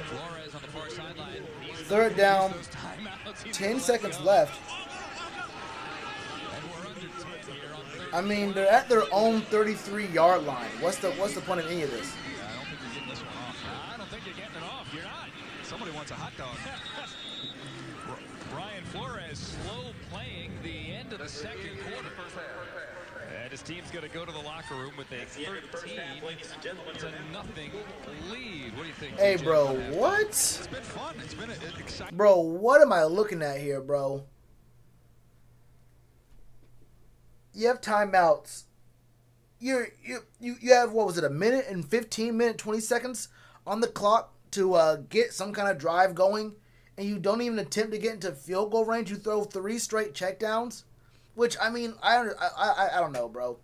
Flores on the far sideline. Third down, 10 seconds left. And we're under 10 here on I mean, they're at their own 33-yard line. What's the point of any of this? I don't think you're getting this one off. I don't think you're getting it off. You're not. Somebody wants a hot dog. Brian Flores slow playing the end of the second quarter. And his team's going to go to the locker room with a 13-0 lead. What do you think? Hey, bro, what? It's been fun. It's been exciting. Bro, what am I looking at here, bro? You have timeouts. You have, what was it, a minute and 20 seconds on the clock to get some kind of drive going, and you don't even attempt to get into field goal range. You throw 3 straight checkdowns, which, I mean, I don't know, bro.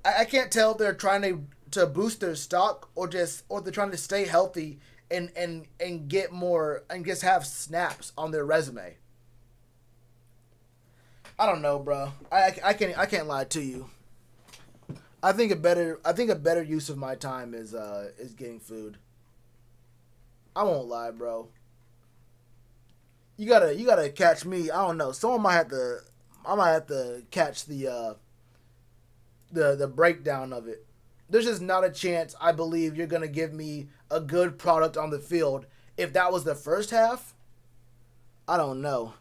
I can't tell if they're trying to boost their stock or they're trying to stay healthy and get more and just have snaps on their resume. I don't know, bro. I can't lie to you. I think a better use of my time is getting food. I won't lie, bro. You gotta catch me. I don't know. I might have to catch the breakdown of it. There's just not a chance I believe you're gonna give me a good product on the field. If that was the first half, I don't know.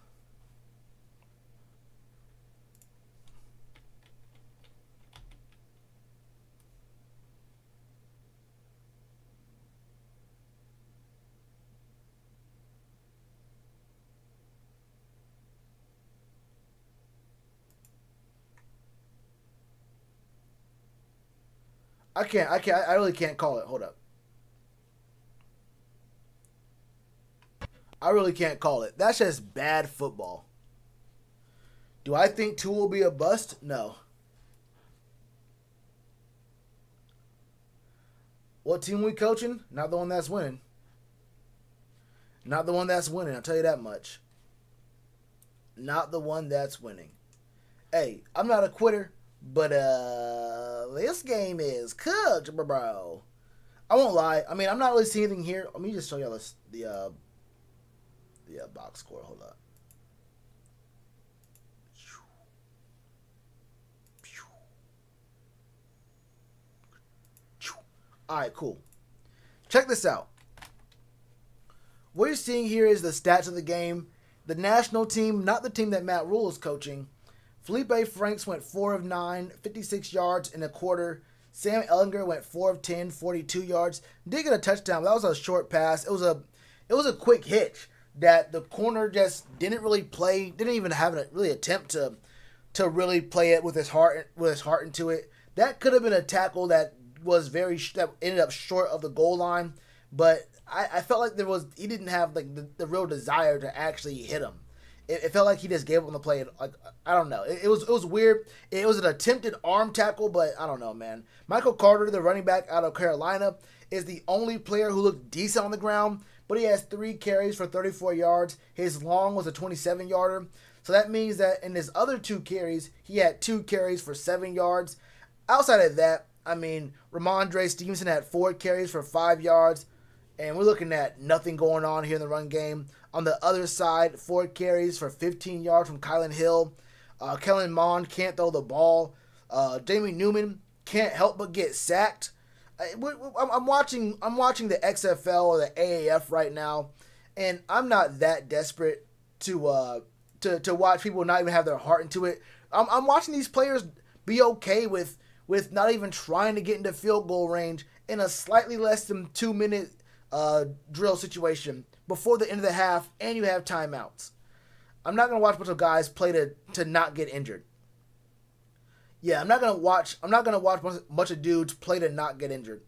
I really can't call it. Hold up. I really can't call it. That's just bad football. Do I think Tua will be a bust? No. What team we coaching? Not the one that's winning. Not the one that's winning, I'll tell you that much. Not the one that's winning. Hey, I'm not a quitter, but this game is cooked, bro. I won't lie. I mean, I'm not really seeing anything here. Let me just show y'all the box score. Hold up. All right, cool. Check this out. What you're seeing here is the stats of the game. The national team, not the team that Matt Rule is coaching. Felipe Franks went 4 of 9, 56 yards in a quarter. Sam Ellinger went 4 of 10, 42 yards. Did get a touchdown. That was a short pass. It was a quick hitch that the corner just didn't really play. Didn't even have a really attempt to really play it with his heart into it. That could have been a tackle that ended up short of the goal line, but I felt like he didn't have like the real desire to actually hit him. It felt like he just gave up on the play. Like, I don't know. It was weird. It was an attempted arm tackle, but I don't know, man. Michael Carter, the running back out of Carolina, is the only player who looked decent on the ground, but he has 3 carries for 34 yards. His long was a 27-yarder. So that means that in his other 2 carries, he had 2 carries for 7 yards. Outside of that, I mean, Ramondre Stevenson had 4 carries for 5 yards, and we're looking at nothing going on here in the run game. On the other side, 4 carries for 15 yards from Kylan Hill. Kellen Mond can't throw the ball. Jamie Newman can't help but get sacked. I'm watching the XFL or the AAF right now, and I'm not that desperate to watch people not even have their heart into it. I'm watching these players be okay with not even trying to get into field goal range in a slightly less than 2-minute drill situation before the end of the half, and you have timeouts. I'm not gonna watch a bunch of guys play to not get injured. Yeah, I'm not gonna watch a bunch of dudes play to not get injured.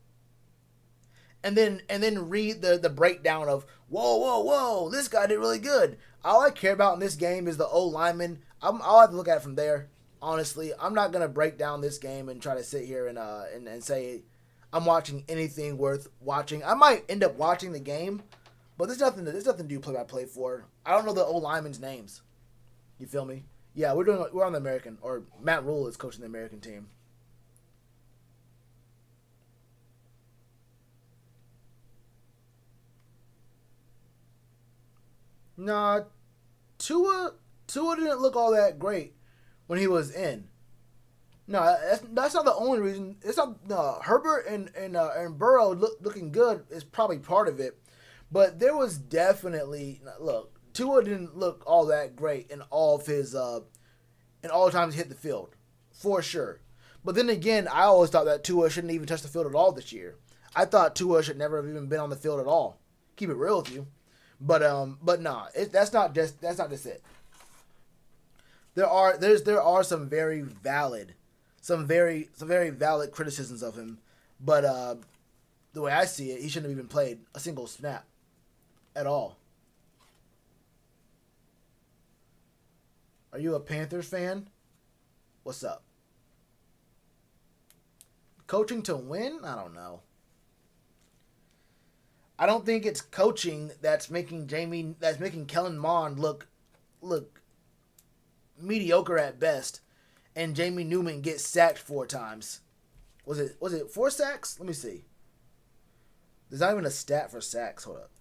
And then read the breakdown of whoa, this guy did really good. All I care about in this game is the O lineman. I'll have to look at it from there. Honestly, I'm not gonna break down this game and try to sit here and say I'm watching anything worth watching. I might end up watching the game, but there's nothing to do play-by-play for. I don't know the O linemen's names. You feel me? Yeah, we're on the American, or Matt Rule is coaching the American team. Nah, Tua didn't look all that great when he was in. No, that's not the only reason. It's not Herbert and Burrow looking good is probably part of it, but there was definitely Tua didn't look all that great in all of his in all the times he hit the field, for sure. But then again, I always thought that Tua shouldn't even touch the field at all this year. I thought Tua should never have even been on the field at all. Keep it real with you, but nah, that's not just it. There are some very valid criticisms of him, but the way I see it, he shouldn't have even played a single snap at all. Are you a Panthers fan? What's up? Coaching to win? I don't know. I don't think it's coaching that's making Kellen Mond look mediocre at best, and Jamie Newman gets sacked 4 times. Was it 4 sacks? Let me see. There's not even a stat for sacks. Hold up.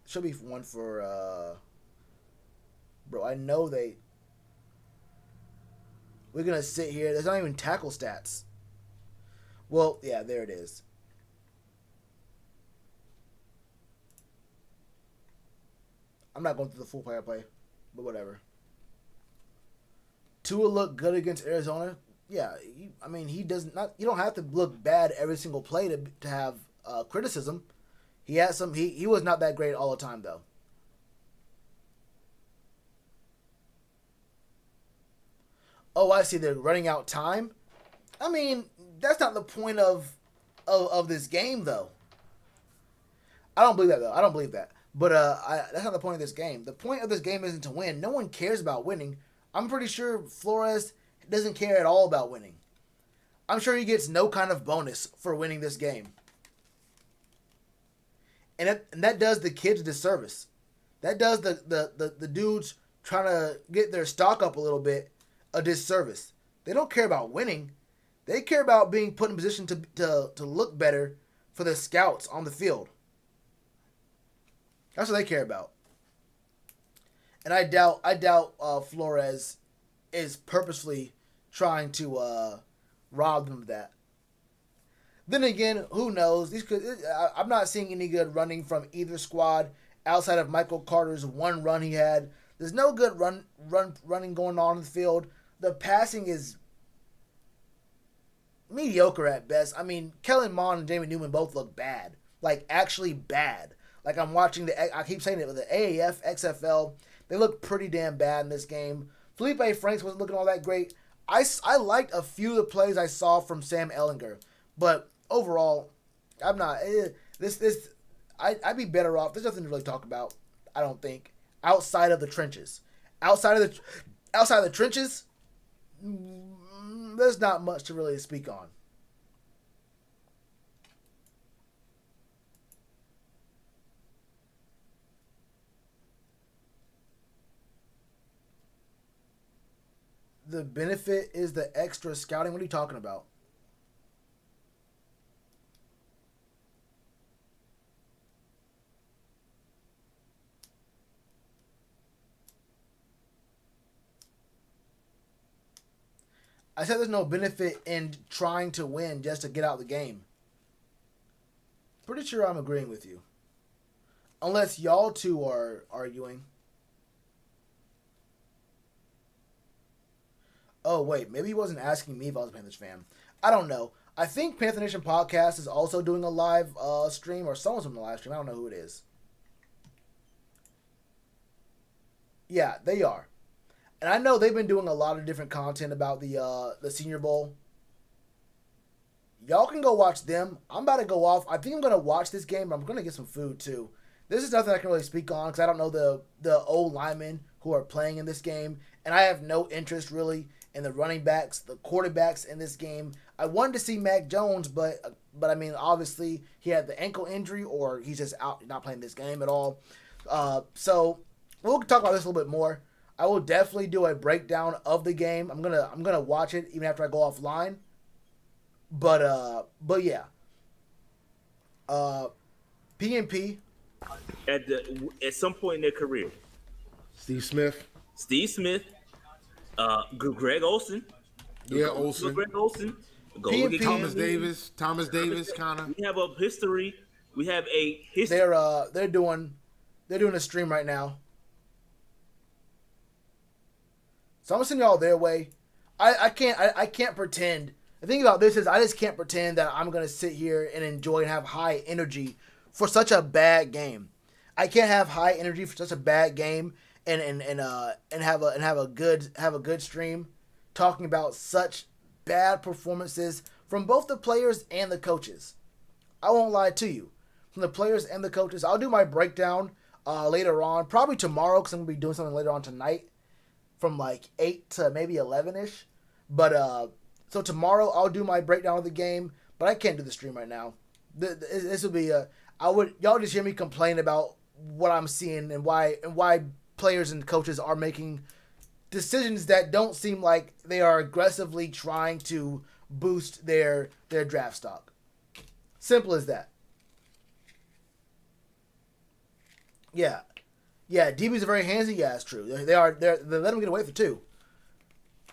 Should be one for bro, I know we're gonna sit here. There's not even tackle stats. Well, yeah, there it is. I'm not going through the full play-by-play, but whatever. Tua looked good against Arizona. Yeah, he does not. You don't have to look bad every single play to have criticism. He had some. He was not that great all the time though. Oh, I see. They're running out time. I mean, that's not the point of this game though. I don't believe that though. I don't believe that. But that's not the point of this game. The point of this game isn't to win. No one cares about winning. I'm pretty sure Flores doesn't care at all about winning. I'm sure he gets no kind of bonus for winning this game. And that does the kids a disservice. That does the dudes trying to get their stock up a little bit a disservice. They don't care about winning. They care about being put in position to look better for the scouts on the field. That's what they care about. And I doubt Flores is purposely trying to rob them of that. Then again, who knows? I'm not seeing any good running from either squad outside of Michael Carter's one run he had. There's no good running going on in the field. The passing is mediocre at best. I mean, Kellen Mond and Jamie Newman both look bad. Like, actually bad. Like, I'm watching I keep saying it, with the AAF, XFL, they look pretty damn bad in this game. Felipe Franks wasn't looking all that great. I liked a few of the plays I saw from Sam Ehlinger, but overall, I'm not. I'd be better off. There's nothing to really talk about, I don't think, outside of the trenches. Outside of the trenches, there's not much to really speak on. The benefit is the extra scouting. What are you talking about? I said there's no benefit in trying to win just to get out of the game. Pretty sure I'm agreeing with you. Unless y'all two are arguing. Oh, wait. Maybe he wasn't asking me if I was a Panthers fan. I don't know. I think Panther Nation Podcast is also doing a live stream, or someone's doing a live stream. I don't know who it is. Yeah, they are. And I know they've been doing a lot of different content about the Senior Bowl. Y'all can go watch them. I'm about to go off. I think I'm going to watch this game, but I'm going to get some food too. This is nothing I can really speak on because I don't know the old linemen who are playing in this game. And I have no interest really in the running backs, the quarterbacks in this game. I wanted to see Mac Jones, but I mean, obviously he had the ankle injury or he's just out, not playing this game at all. So we'll talk about this a little bit more. I will definitely do a breakdown of the game. I'm gonna watch it even after I go offline. But yeah. PNP. At some point in their career. Steve Smith. Greg Olsen. Yeah, Olsen. Greg Olsen. Go P look and at P. Thomas Davis, kind of. We have a history. We have a history. They're doing a stream right now. So I'm gonna send y'all their way. I can't pretend. The thing about this is I just can't pretend that I'm gonna sit here and enjoy and have high energy for such a bad game. I can't have high energy for such a bad game and have a good stream talking about such bad performances from both the players and the coaches. I won't lie to you. From the players and the coaches, I'll do my breakdown later on, probably tomorrow because I'm gonna be doing something later on tonight. From like 8 to maybe 11-ish. But, so tomorrow I'll do my breakdown of the game, but I can't do the stream right now. This will be y'all just hear me complain about what I'm seeing and why players and coaches are making decisions that don't seem like they are aggressively trying to boost their draft stock. Simple as that. Yeah. Yeah, DBs are very handsy. Yeah, it's true. They let them get away with it too.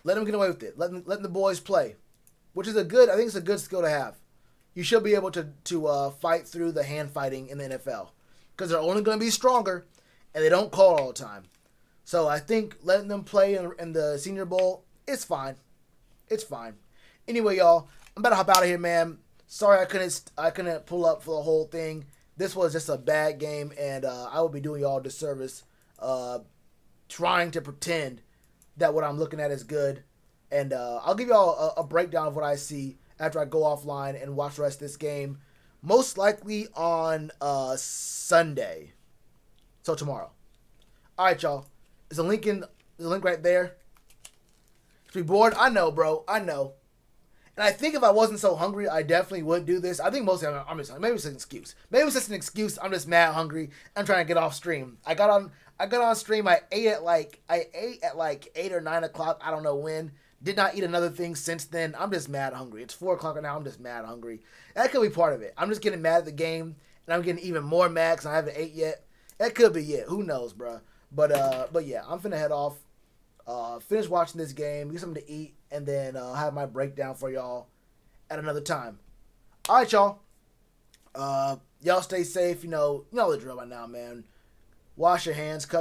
Let them get away with it. Letting the boys play, which is I think it's a good skill to have. You should be able to fight through the hand fighting in the NFL because they're only going to be stronger, and they don't call all the time. So I think letting them play in the Senior Bowl, it's fine. It's fine. Anyway, y'all, I'm about to hop out of here, man. Sorry I couldn't pull up for the whole thing. This was just a bad game, and I will be doing y'all a disservice trying to pretend that what I'm looking at is good. And I'll give y'all a breakdown of what I see after I go offline and watch the rest of this game, most likely on Sunday. So tomorrow. All right, y'all. There's a link right there. If you're bored, I know, bro. I know. And I think if I wasn't so hungry, I definitely would do this. I think mostly I'm just maybe it's an excuse. Maybe it's just an excuse. I'm just mad hungry. I'm trying to get off stream. I got on stream. I ate at like 8 or 9 o'clock. I don't know when. Did not eat another thing since then. I'm just mad hungry. It's 4 o'clock right now. I'm just mad hungry. That could be part of it. I'm just getting mad at the game, and I'm getting even more mad because I haven't ate yet. That could be it. Who knows, bro? But yeah, I'm finna head off. Finish watching this game, get something to eat, and then have my breakdown for y'all at another time. All right, y'all. Y'all stay safe. You know the drill by now, man. Wash your hands, cover